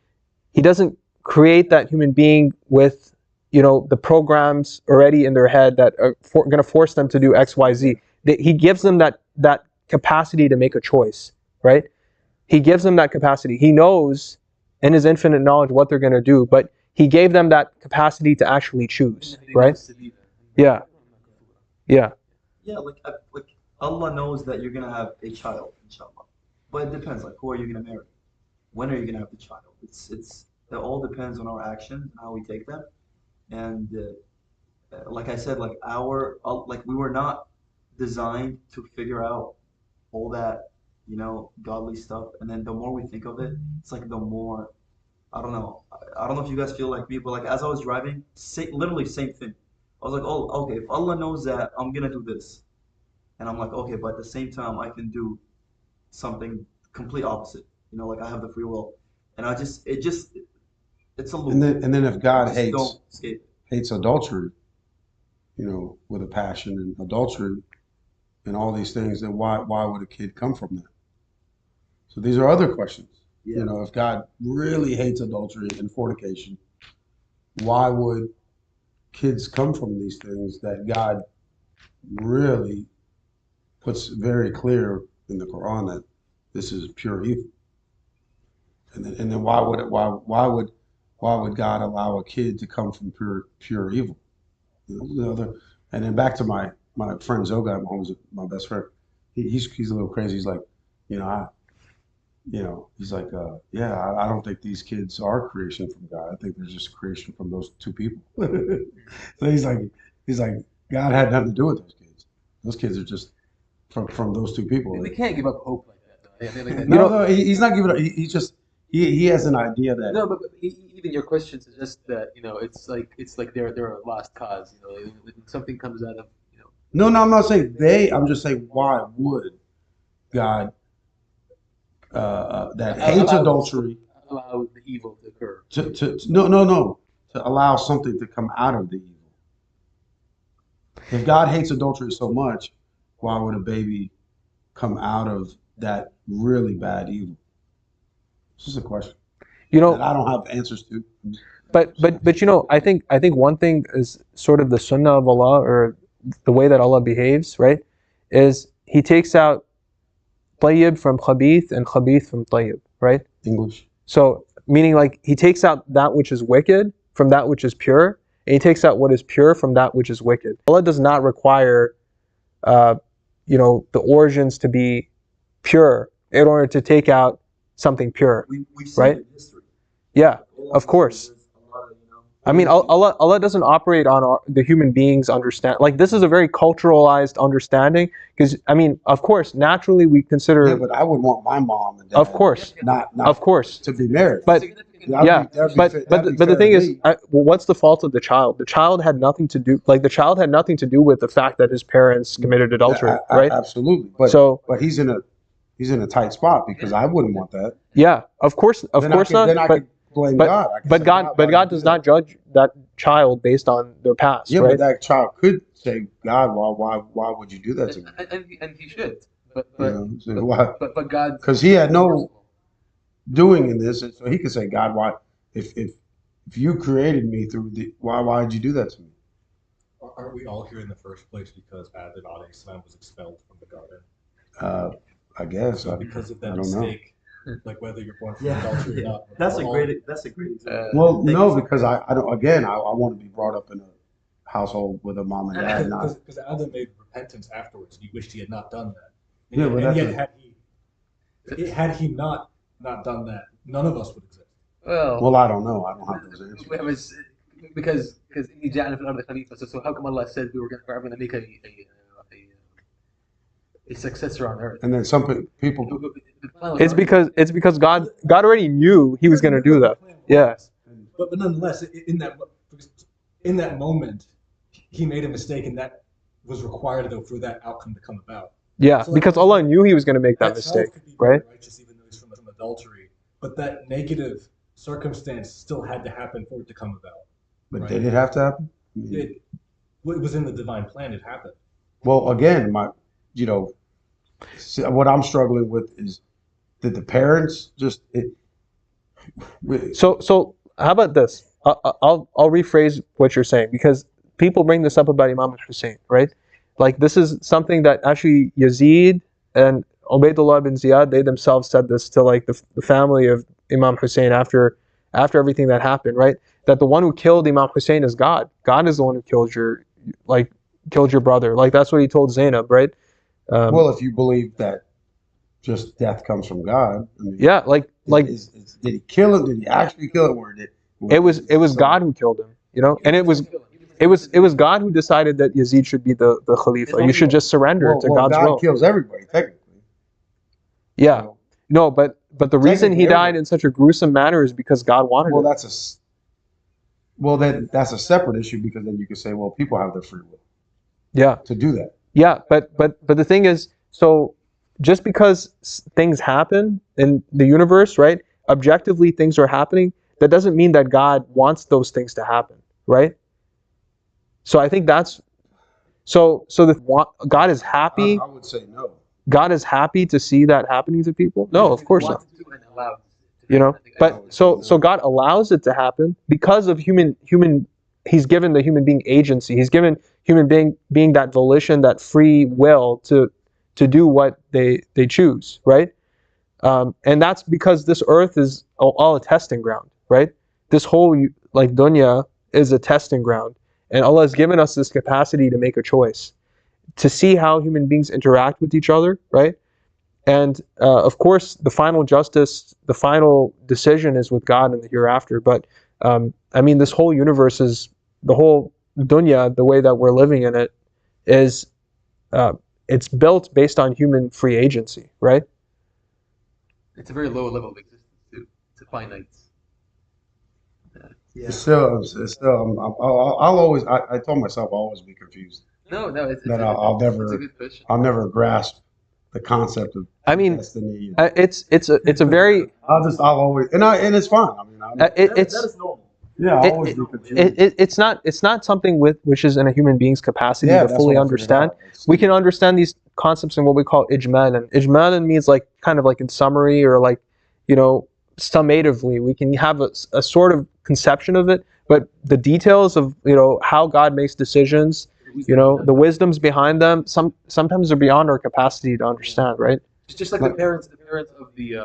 he doesn't create that human being with, the programs already in their head that are going to force them to do X, Y, Z. He gives them that capacity to make a choice, right? He gives them that capacity. He knows in his infinite knowledge what they're going to do, but he gave them that capacity to actually choose, right? Yeah. Yeah. Yeah, like Allah knows that you're gonna have a child, inshallah. But it depends, like who are you gonna marry? When are you gonna have the child? It all depends on our actions and how we take them. And like I said, like we were not designed to figure out all that, godly stuff. And then the more we think of it, it's like the more, I don't know. I don't know if you guys feel like me, but like as I was driving, literally same thing. I was like, oh, okay, if Allah knows that I'm gonna do this, and I'm like, okay, but at the same time, I can do something complete opposite. Like I have the free will, and it's a loop. And then if God Just hates don't escape. hates adultery, with a passion and adultery and all these things, then why would a kid come from that? So these are other questions. Yeah. If God really hates adultery and fornication, why would kids come from these things that God really puts very clear in the Quran that this is pure evil? And then why would God allow a kid to come from pure evil? And then back to my friend Zoga, who's my best friend. He's a little crazy. He's like, he's like, yeah, I don't think these kids are creation from God. I think they're just creation from those two people. So he's like, God had nothing to do with those kids. Those kids are just from those two people. They can't give up hope like that, though. No, he's not giving up. He has an idea that. No, but even your question suggests that it's like they're a lost cause. When something comes out of. No, I'm not saying they. I'm just saying, why would God that hates adultery allow the evil to occur? No, to allow something to come out of the evil. If God hates adultery so much, why would a baby come out of that really bad evil? This is a question that I don't have answers to. But I think one thing is sort of the sunnah of Allah, or the way that Allah behaves, right? Is He takes out tayyib from khabith and khabith from tayyib, right? English. So meaning, like, He takes out that which is wicked from that which is pure, and He takes out what is pure from that which is wicked. Allah does not require the origins to be pure in order to take out something pure, right? Yeah, of course. I mean, Allah doesn't operate on the human being's understand. Like, this is a very culturalized understanding, because I mean, of course, naturally we consider. Yeah, but I would want my mom and dad. Of course, not of course, to be married. But the thing is, what's the fault of the child? The child had nothing to do. Like, the child had nothing to do with the fact that his parents committed adultery, right? Absolutely. But he's in a tight spot, because I wouldn't want that. Yeah, of course not. Then I could blame God. But God does not judge that child based on their past. Yeah, right? but that child could say, God, why would you do that to me? And he should. But why? But God, because he had no doing in this, and so he could say, God, why? If you created me through why did you do that to me? Aren't we all here in the first place because Adam alayhi salam was expelled from the garden? I guess. So because of that I don't know. mistake, like whether you're born from adultery or not. That's a great example. Well, no, because I don't. Again, I want to be brought up in a household with a mom and dad. Because Adam made repentance afterwards. He wished he had not done that. Yeah, but and yet had he not done that, none of us would exist. Well, I don't know. I don't have those answers. Because so how come Allah said we were going to make a successor on earth? And then some people. It's because God already knew He was going to do that. Yeah. But nonetheless, in that moment, He made a mistake, and that was required though for that outcome to come about. Yeah, so because Allah knew He was going to make that mistake, could be right? Righteous, even though he's from adultery, but that negative circumstance still had to happen for it to come about. But Right. did it have to happen? I mean, It was in the divine plan. It happened. well, again, what I'm struggling with is, did the parents just So how about this? I'll rephrase what you're saying, because people bring this up about Imam Hussein, right? Like, this is something that actually Yazid and Ubaydullah bin Ziyad, they themselves said this to like the family of Imam Hussein after everything that happened, right? That the one who killed Imam Hussein is God. God is the one who killed your brother. Like, that's what he told Zainab, right? well, if you believe that just death comes from God, I mean, yeah, did he kill him? Did he actually kill him, or it was God who killed him, you know? And it was God who decided that Yazid should be the Khalifa. You should just surrender to God's God will. kills everybody technically. Yeah. So, No, but the reason he Technically, died in such a gruesome manner is because God wanted well, it. that's a separate issue, because then you could say, well, people have their free will Yeah. to do that. Yeah, but the thing is, so just because things happen in the universe, right? Objectively, things are happening. That doesn't mean that God wants those things to happen, right? So I think that's God is happy. I would say no. God is happy to see that happening to people. No, of course not. You know, but so God allows it to happen because of human. He's given the human being agency. He's given human being that volition, that free will to do what they choose, right? And that's because this earth is all a testing ground, right? This whole like dunya is a testing ground, and Allah has given us this capacity to make a choice, to see how human beings interact with each other, right? And of course, the final justice, the final decision is with God in the hereafter. But I mean, this whole universe is, the whole dunya, the way that we're living in it, is it's built based on human free agency, right? It's a very low level of existence too. It's a finite. It's still, I'll always. I told myself I'll always be confused. No, it's That a good question. I'll never grasp the concept of destiny. It's a very I'll always, and it's fine. I mean, That is normal. yeah, I'll always be confused. it's not something which is in a human being's capacity to that's fully what I figured understand. out. We can understand these concepts in what we call ijmalan. Ijmalan means like kind of like in summary, or like, you know, summatively. We can have a sort of conception of it, but the details of, you know, how God makes decisions, you know, the wisdoms behind them, sometimes are beyond our capacity to understand, right? It's just like the parents of the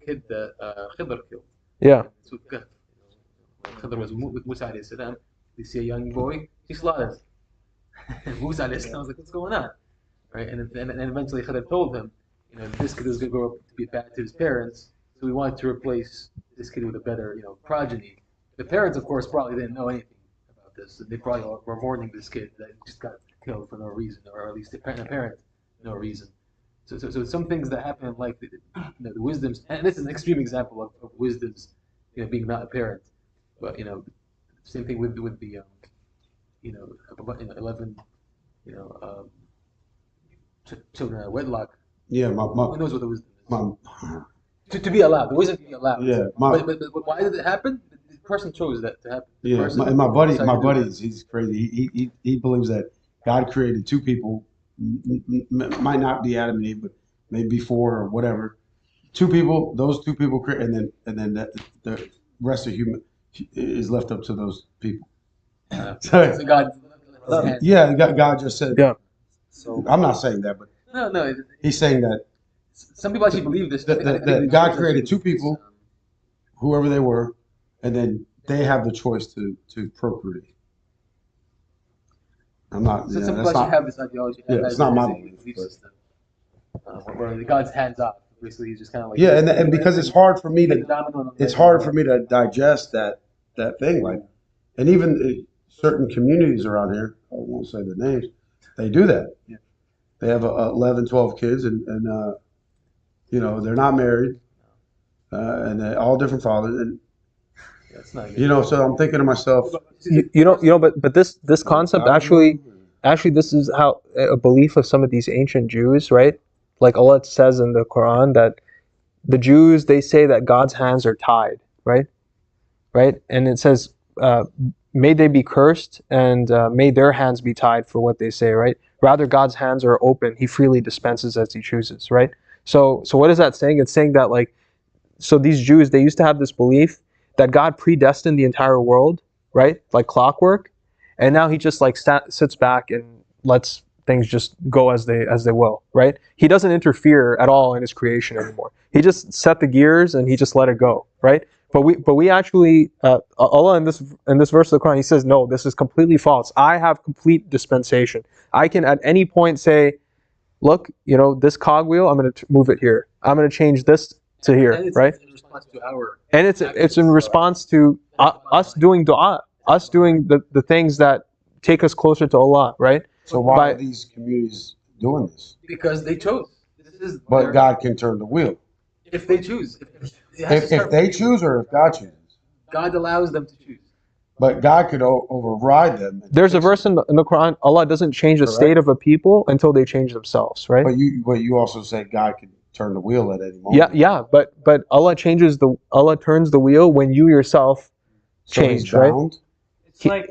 kid that Khidr killed. Yeah. So Khidr was with Musa alayhi salam. They see a young boy, he slaughters. Musa alayhi salam was like, what's going on? Right? And eventually Khidr told him, you know, this kid is going to grow up to be bad to his parents, so we wanted to replace this kid with a better, you know, progeny. The parents, of course, probably didn't know anything about this. They probably were mourning this kid that just got killed for no reason, or at least the parent no reason. So some things that happen in life, the wisdoms, and this is an extreme example of wisdoms, you know, being not apparent. But, you know, same thing with the, you know, 11, you know, children at wedlock. Yeah, Who knows what the wisdom is? To be allowed, the wisdom to be allowed. Yeah, but why did it happen? The person chose that to happen. Yeah, my buddy, he's crazy. He believes that God created two people, might not be Adam and Eve, but maybe four or whatever. Two people, those two people create, and then the rest of human is left up to those people. So God, God just said. Yeah. So I'm not saying that, but no. He's saying that some people actually believe this. That God created two people, whoever they were, and then they have the choice to procreate. I'm not. So some people actually have this ideology. Yeah, it's not my belief system. Where God's hands off. Basically, he's just kind of like. Yeah, and because it's hard for me to digest that thing, like, and even certain communities around here, I won't say the names, they do that. Yeah. They have 11, 12 kids, and you know, they're not married, and they're all different fathers, and that's not good. you know, so I'm thinking to myself, but this concept actually this is how a belief of some of these ancient Jews, right? Like Allah says in the Quran that the Jews, they say that God's hands are tied, right? And it says, may they be cursed, and may their hands be tied for what they say, right? Rather, God's hands are open. He freely dispenses as he chooses, right? So what is that saying? It's saying that, like, so these Jews, they used to have this belief that God predestined the entire world, right? Like clockwork. And now he just like sits back and lets things just go as they will, right? He doesn't interfere at all in his creation anymore. He just set the gears and he just let it go, right? But we actually, Allah in this verse of the Quran, he says, no, this is completely false. I have complete dispensation. I can at any point say, look, this cogwheel, I'm going to move it here. I'm going to change this to here, right? In response to our and it's in response to us doing dua, us doing the things that take us closer to Allah, right? So why are these communities doing this? Because they chose. But God can turn the wheel. If they choose. If they choose or if God chooses. God allows them to choose. But God could override them. There's a verse in the Quran, Allah doesn't change the state of a people until they change themselves, right? But you also say God can turn the wheel at any moment. Yeah, but Allah turns the wheel when you yourself change, so right? Bound?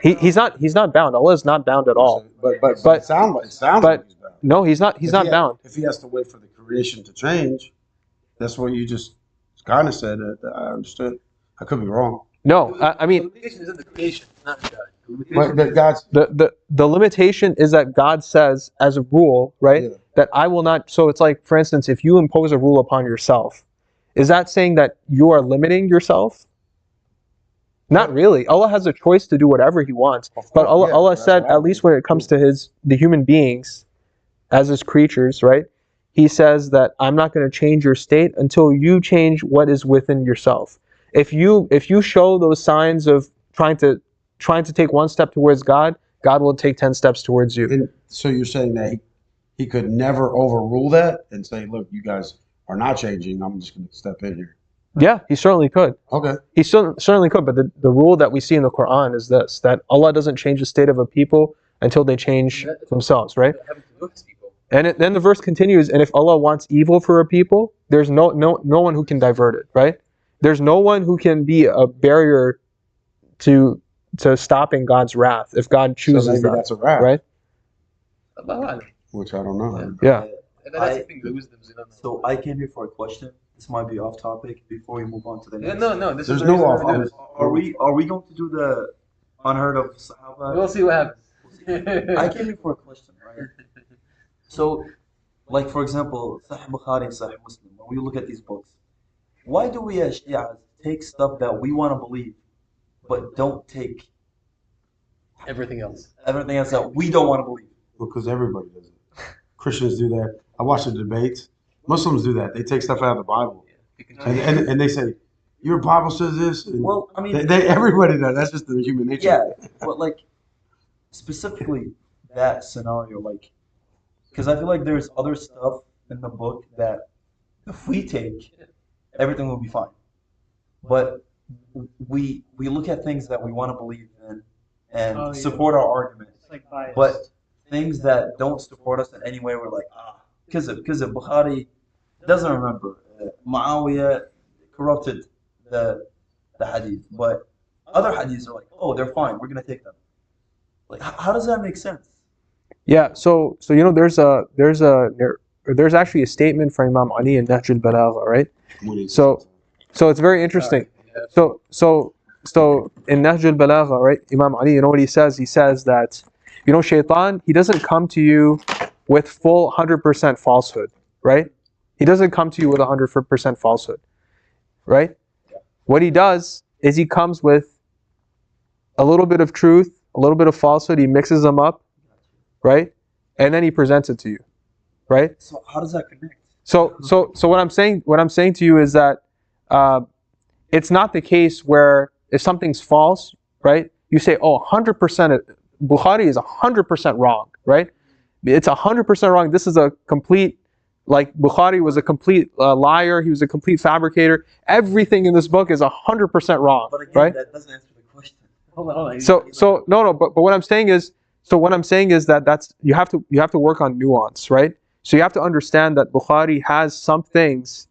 He's not bound. Allah is not bound at all. But it sounds like he's bound. No, he's not bound. If he has to wait for the creation to change, that's what you just kind of said. I understood. I could be wrong. No, I mean, the limitation is in the creation, not God. But God's the limitation is that God says as a rule, right? Yeah. That I will not. So it's like, for instance, if you impose a rule upon yourself, is that saying that you are limiting yourself? Not really. Allah has a choice to do whatever He wants. But Allah said, at least when it comes to the human beings, as His creatures, right? He says that I'm not going to change your state until you change what is within yourself. If you show those signs of trying to take one step towards God, God will take 10 steps towards you. And so you're saying that he could never overrule that and say, look, you guys are not changing. I'm just going to step in here. Yeah, he certainly could. Okay. He certainly could, but the rule that we see in the Quran is this, that Allah doesn't change the state of a people until they change themselves, right? And then the verse continues, and if Allah wants evil for a people, there's no one who can divert it, right? There's no one who can be a barrier to stopping God's wrath if God chooses so maybe that, that's a wrath, right? Which I don't know. Yeah. So I came here for a question. This might be off topic before we move on to the next. No. There's no off topic. Are we going to do the unheard of Sahaba? We'll see what happens. I came here for a question, right? So, like for example, Sahih Bukhari and Sahih Muslim. When we look at these books, why do we as Shias take stuff that we want to believe, but don't take everything else that we don't want to believe? Because everybody does it. Christians do that. I watch the debates. Muslims do that. They take stuff out of the Bible, and they say, "Your Bible says this." And well, I mean, everybody does. That's just the human nature. Yeah, but like specifically that scenario, like, because I feel like there's other stuff in the book that if we take, everything will be fine. But we look at things that we want to believe in and support our argument, but things that don't support us in any way, we're like, because of Bukhari doesn't remember. Muawiyah corrupted the hadith, but other hadiths are like, oh, they're fine, we're gonna take them. Like, how does that make sense? Yeah, so there's actually a statement from Imam Ali in Nahj al-Balagha, right? So it's very interesting. So in Nahj al-Balagha, right, Imam Ali, you know what he says? He says that, Shaitan, he doesn't come to you with full 100% falsehood, right? He doesn't come to you with 100% falsehood, right? What he does is he comes with a little bit of truth, a little bit of falsehood, he mixes them up, right? And then he presents it to you, right? So how does that connect? So what I'm saying to you is that it's not the case where if something's false, right? You say, oh, 100%, Bukhari is 100% wrong, right? It's 100% wrong. This is a complete, like Bukhari was a complete liar. He was a complete fabricator. Everything in this book is 100% wrong, but again, right? That doesn't answer the question. Hold on. So no. But what I'm saying is, that you have to work on nuance, right? So you have to understand that Bukhari has some things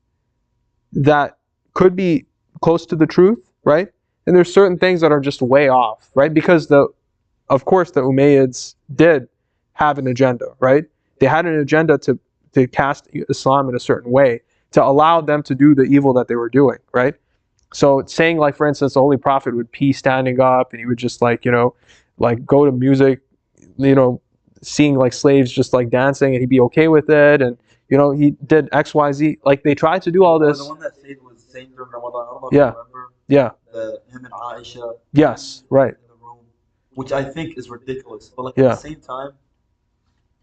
that could be close to the truth, right? and there's certain things that are just way off, right? Because of course, the Umayyads did have an agenda, right? They had an agenda to cast Islam in a certain way, to allow them to do the evil that they were doing, right? So saying, like, for instance, the Holy Prophet would pee standing up, and he would just, like, like go to music, seeing like slaves just like dancing, and he'd be okay with it, and he did X, Y, Z. Like, they tried to do all this. The one that Said was saying during Ramadan, I don't know if Yeah. you remember. Yeah. Him and Aisha. Yes. Right. In the room, which I think is ridiculous. But like Yeah. at the same time,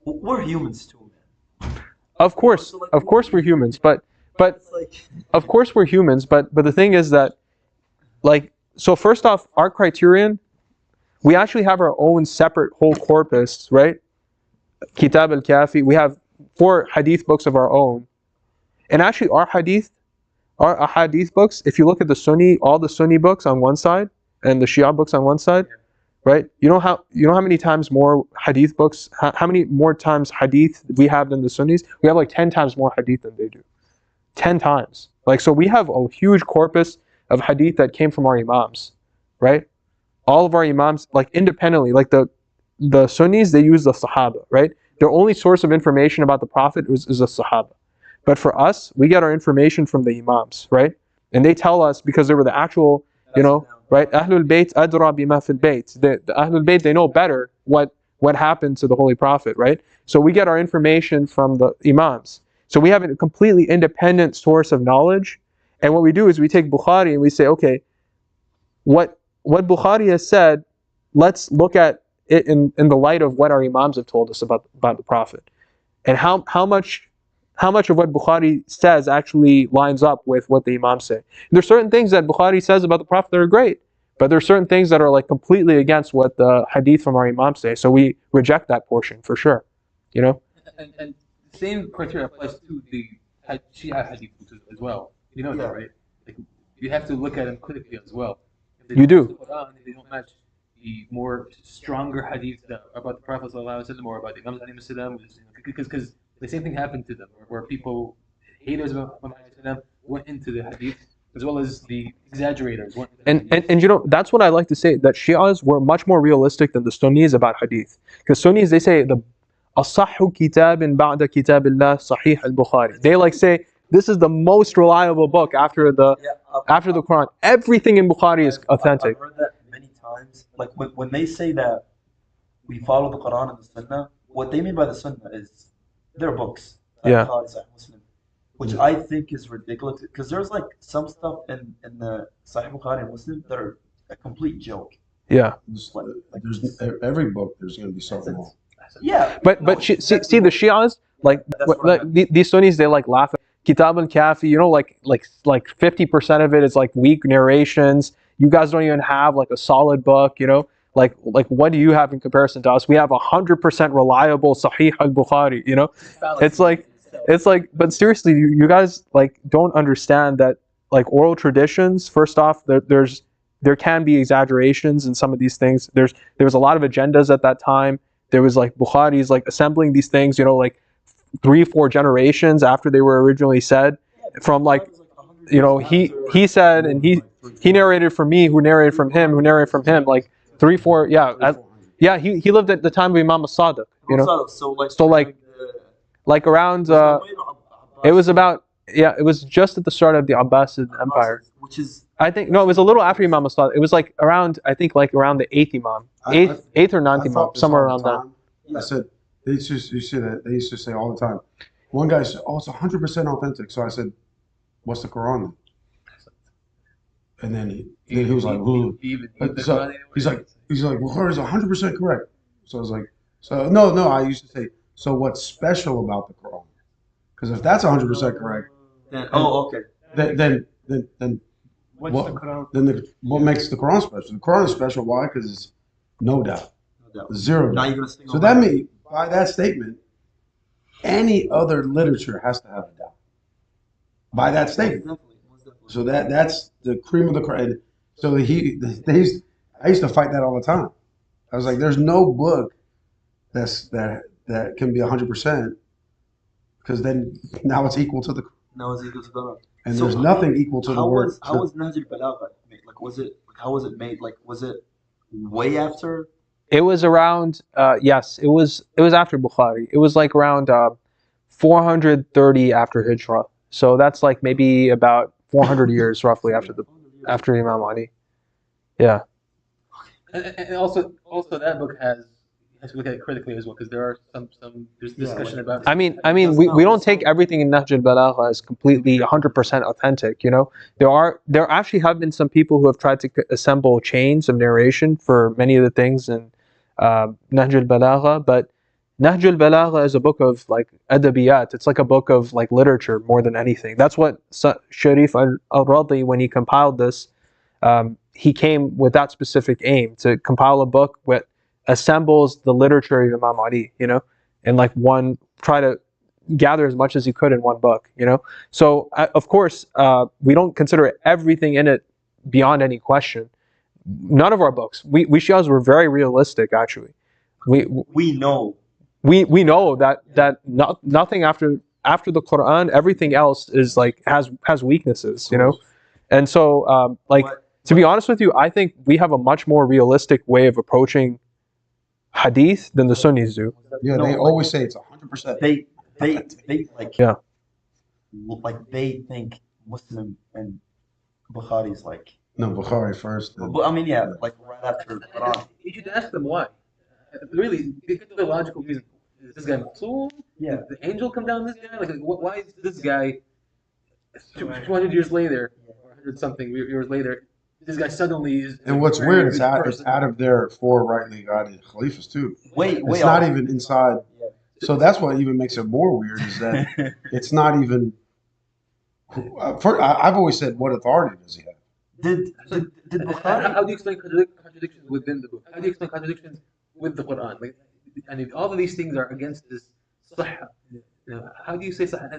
we're humans too, man. Of course, So, like, of course we're humans, but It's like of course we're humans, but the thing is that, like, so first off, our criterion, we actually have our own separate whole corpus, right? Kitab al-Kafi. We have 4 hadith books of our own, and actually our hadith books, if you look at all the Sunni books on one side and the Shia books on one side, right? You know how many times more hadith books, how many more times hadith we have than the Sunnis? We have like 10 times more hadith than they do. 10 times. Like, so we have a huge corpus of hadith that came from our imams, right? All of our imams, like, independently, like the Sunnis, they use the Sahaba, right? Their only source of information about the Prophet is the Sahaba. But for us, we get our information from the imams, right? And they tell us, because they were the actual, right? Ahlul Bayt adra bima fil Bayt. The Ahlul Bayt, they know better what happened to the Holy Prophet, right? So we get our information from the imams. So we have a completely independent source of knowledge. And what we do is we take Bukhari and we say, okay, what Bukhari has said, let's look at it in the light of what our imams have told us about the Prophet. And how much of what Bukhari says actually lines up with what the imams say. There's certain things that Bukhari says about the Prophet that are great, but there's certain things that are like completely against what the hadith from our imams say. So we reject that portion for sure. And the same criteria applies to the Shia hadith as well. You know that, right? Like, you have to look at them critically as well. If they You don't do. match the Quran, if they don't match the more stronger hadith about the Prophet ﷺ or about the Imams because the same thing happened to them, where people, haters of them, went into the hadith, as well as the exaggerators went into the hadith. And that's what I like to say, that Shias were much more realistic than the Sunnis about hadith. Because Sunnis, they say the Asahhu kitabin ba'da kitabillah Sahih al-Bukhari. They like say this is the most reliable book after the Quran. Everything in Bukhari is authentic. I've heard that many times. Like when they say that we follow the Quran and the Sunnah, what they mean by the Sunnah is their books. Like Bukhari, Sahih Muslim, which I think is ridiculous, because there's like some stuff in the Sahih Bukhari and Muslim that are a complete joke. Yeah. There's every book. There's going to be something wrong. Yeah. But see the Shias, like these Sunnis, they like laugh at Kitab al-Kafi, like 50% of it is like weak narrations. You guys don't even have like a solid book, like what do you have in comparison to us? We have 100% reliable Sahih al-Bukhari, It's like, but seriously, you guys like don't understand that, like, oral traditions, first off, there can be exaggerations in some of these things. There was a lot of agendas at that time. There was like Bukhari's like assembling these things, like 3-4 generations after they were originally said, from like, he said, and he narrated from me, who narrated from him, like 3-4, he lived at the time of Imam as-Sadiq, so like around it was just at the start of the Abbasid Empire, which is, I think, no, it was a little after Imam as-Sadiq. It was like around, I think, like around the 8th Imam, 8th or 9th Imam, somewhere around that. I said, they used to say all the time. One guy said, "Oh, it's 100% authentic." So I said, "What's the Quran then?" And then he was like, "Ooh." So he's like, "Bukhari is 100% correct." So I was like, "So no." I used to say, "So what's special about the Quran?" Because if that's 100% correct, then then what makes the Quran special? The Quran is special. Why? Because it's no doubt, zero doubt. So that means, by that statement, any other literature has to have a doubt. By that statement. So that's the cream of the crop. So I used to fight that all the time. I was like, there's no book that can be 100%, because then now it's equal to the. Now it's equal to the. And so there's nothing equal to the word. How was Nahj al-Balagha? Like, was it? how was it made? Like, was it way after? It was around, yes, it was after Bukhari. It was like around 430 after Hijrah. So that's like maybe about 400 years roughly after Imam Ali. Yeah. And also that book has to look at it critically as well, because there are there's discussion about. I mean, we don't take everything in Nahj al-Balagha as completely 100% authentic. You know, there actually have been some people who have tried to assemble chains of narration for many of the things in Nahj al-Balagha, but Nahj al-Balagha is a book of like adabiyat. It's like a book of like literature more than anything. That's what Sharif al-Radi, when he compiled this, he came with that specific aim to compile a book that assembles the literature of Imam Ali, you know, and like try to gather as much as he could in one book, you know. So of course, we don't consider everything in it beyond any question. None of our books, we Shias were very realistic actually. We know that nothing after the Quran, everything else is like has weaknesses, you know. And so to be honest with you, I think we have a much more realistic way of approaching hadith than the Sunnis do. Yeah, they always say it's 100%. They like, yeah, like they think Muslim and Bukhari is like, no, Bukhari first. But I mean, yeah, like right after Quran. You should ask them why. Really, because of the logical reason. Is this guy Maksum? Yeah. Did the angel come down this guy? Like, why is this guy 200 years later, or 100 something years later, this guy suddenly is. And what's weird is it's out of their 4 rightly guided caliphs too. It's not even inside. Yeah. So that's what even makes it more weird, is that it's not even. I've always said, what authority does he have? Did Bukhari? How do you explain contradictions within the book? How do you explain contradictions with the Quran? Like, and if all of these things are against this sahha, you know, how do you say sahha?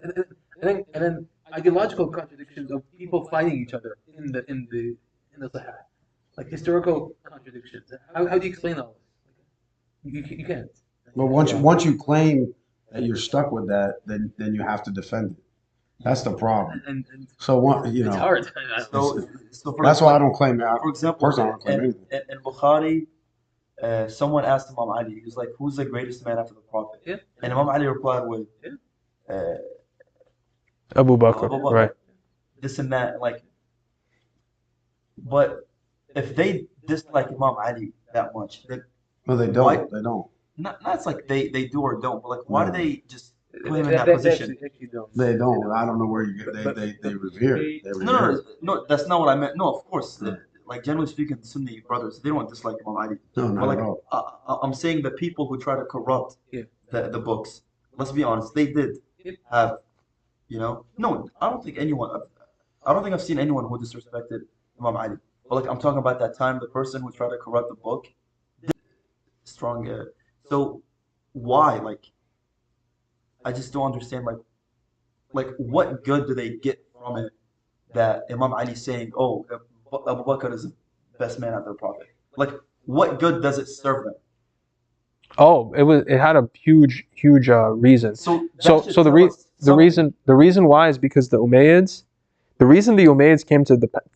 And then ideological contradictions of people fighting each other in the sahha, like historical contradictions. How do you explain all this? You can't. But once you claim that you're stuck with that, then you have to defend it. That's the problem. And so you know, it's hard. So that's why I don't claim that. For example, I don't claim anything. In Bukhari, someone asked Imam Ali, he was like, "Who's the greatest man after the Prophet?" Yeah. And Imam Ali replied with, Abu Bakr, right? This and that, like. But if they dislike Imam Ali that much, then no, they don't. Why, they don't. Not it's like they do or don't, but like, why do they just put him in that position? They don't. I don't know where you get. They revere. No, that's not what I meant. No, of course. Like, generally speaking, Sunni brothers, they don't dislike Imam Ali. No, not like, at all. I'm saying the people who try to corrupt the books. Let's be honest, they did have, you know. No, I don't think I've seen anyone who disrespected Imam Ali. But like, I'm talking about that time, the person who tried to corrupt the book. Strong. So why? Like, I just don't understand. Like what good do they get from it that Imam Ali saying, "Oh, Abu Bakr is the best man after the Prophet"? Like, what good does it serve them? Oh, it had a huge reason. So the reason why is because the Umayyads, the reason the Umayyads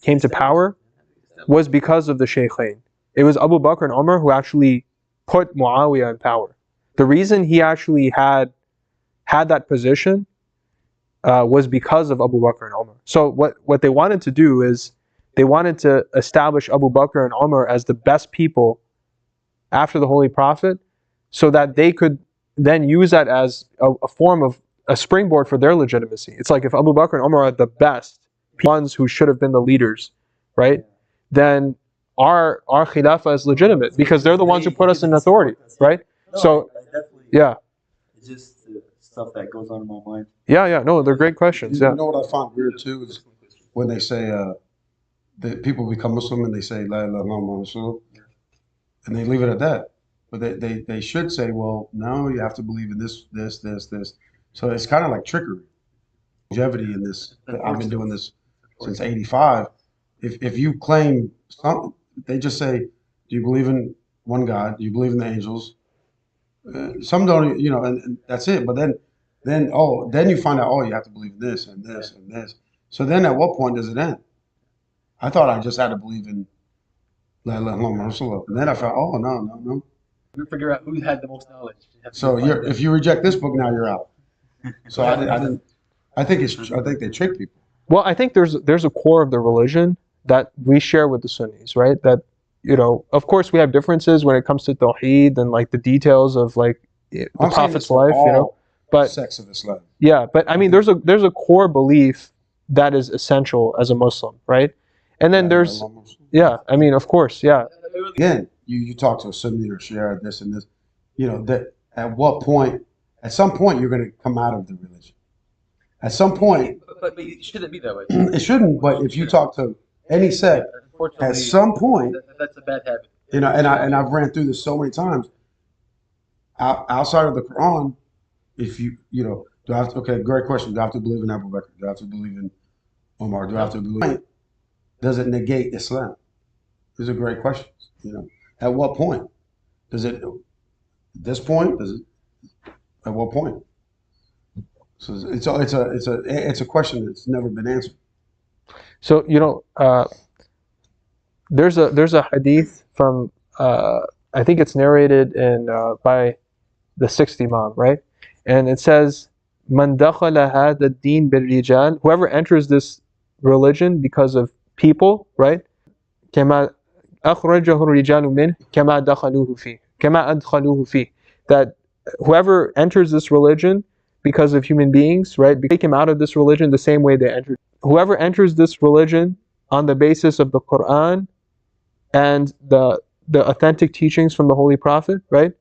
came to power was because of the Shaykhain. It was Abu Bakr and Umar who actually put Muawiyah in power. The reason he actually had that position was because of Abu Bakr and Umar. So what they wanted to do is they wanted to establish Abu Bakr and Umar as the best people after the Holy Prophet, so that they could then use that as a form of a springboard for their legitimacy. It's like if Abu Bakr and Umar are the best ones who should have been the leaders, right? Then our Khilafah is legitimate because they're the ones who put us in authority, right? So, yeah. It's just stuff that goes on in my mind. Yeah. No, they're great questions. You know what I find weird too is when they say that people become Muslim and they say La ilaha illallah Rasul, and they leave it at that. But they should say, well, no, you have to believe in this. So it's kind of like trickery, longevity in this. I've been doing this since '85. If you claim something, they just say, do you believe in one God? Do you believe in the angels? Some don't, you know, and that's it. But then you find out, you have to believe in this and this and this. So then at what point does it end? I thought I just had to believe in La ilaha illallah Rasulullah. And then I felt, oh no. We figure out who had the most knowledge. So if you reject this book now, you're out. So I think they trick people. Well, I think there's a core of the religion that we share with the Sunnis, right? That, of course we have differences when it comes to Tawheed and like the details of like the Prophet's life, but sects of Islam. Yeah, but I mean, there's a core belief that is essential as a Muslim, right? And then there's, I mean, of course, yeah. Again, you talk to a Sunni or Shia, this and this, that at some point you're going to come out of the religion. At some point. But it shouldn't be that way. It shouldn't, but if you talk to any sect, at some point, that's a bad habit. And I've ran through this so many times. Outside of the Quran, if do I have to, okay, great question. Do I have to believe in Abu Bakr? Do I have to believe in Omar? Do I have to believe? Does it negate Islam? These are great questions. At what point does it? This point does it? At what point? So it's a question that's never been answered. So there's a hadith from I think it's narrated by the sixth Imam, right? And it says, "Man dakhala hadha ad-din bil-rijal," whoever enters this religion because of people, right? "Kama akhrajahu ar-rijalu min, kama dakhaluhu fi, kama adkhaluhu fi." That whoever enters this religion because of human beings, right? They came out of this religion the same way they entered. Whoever enters this religion on the basis of the Quran and the authentic teachings from the Holy Prophet, right?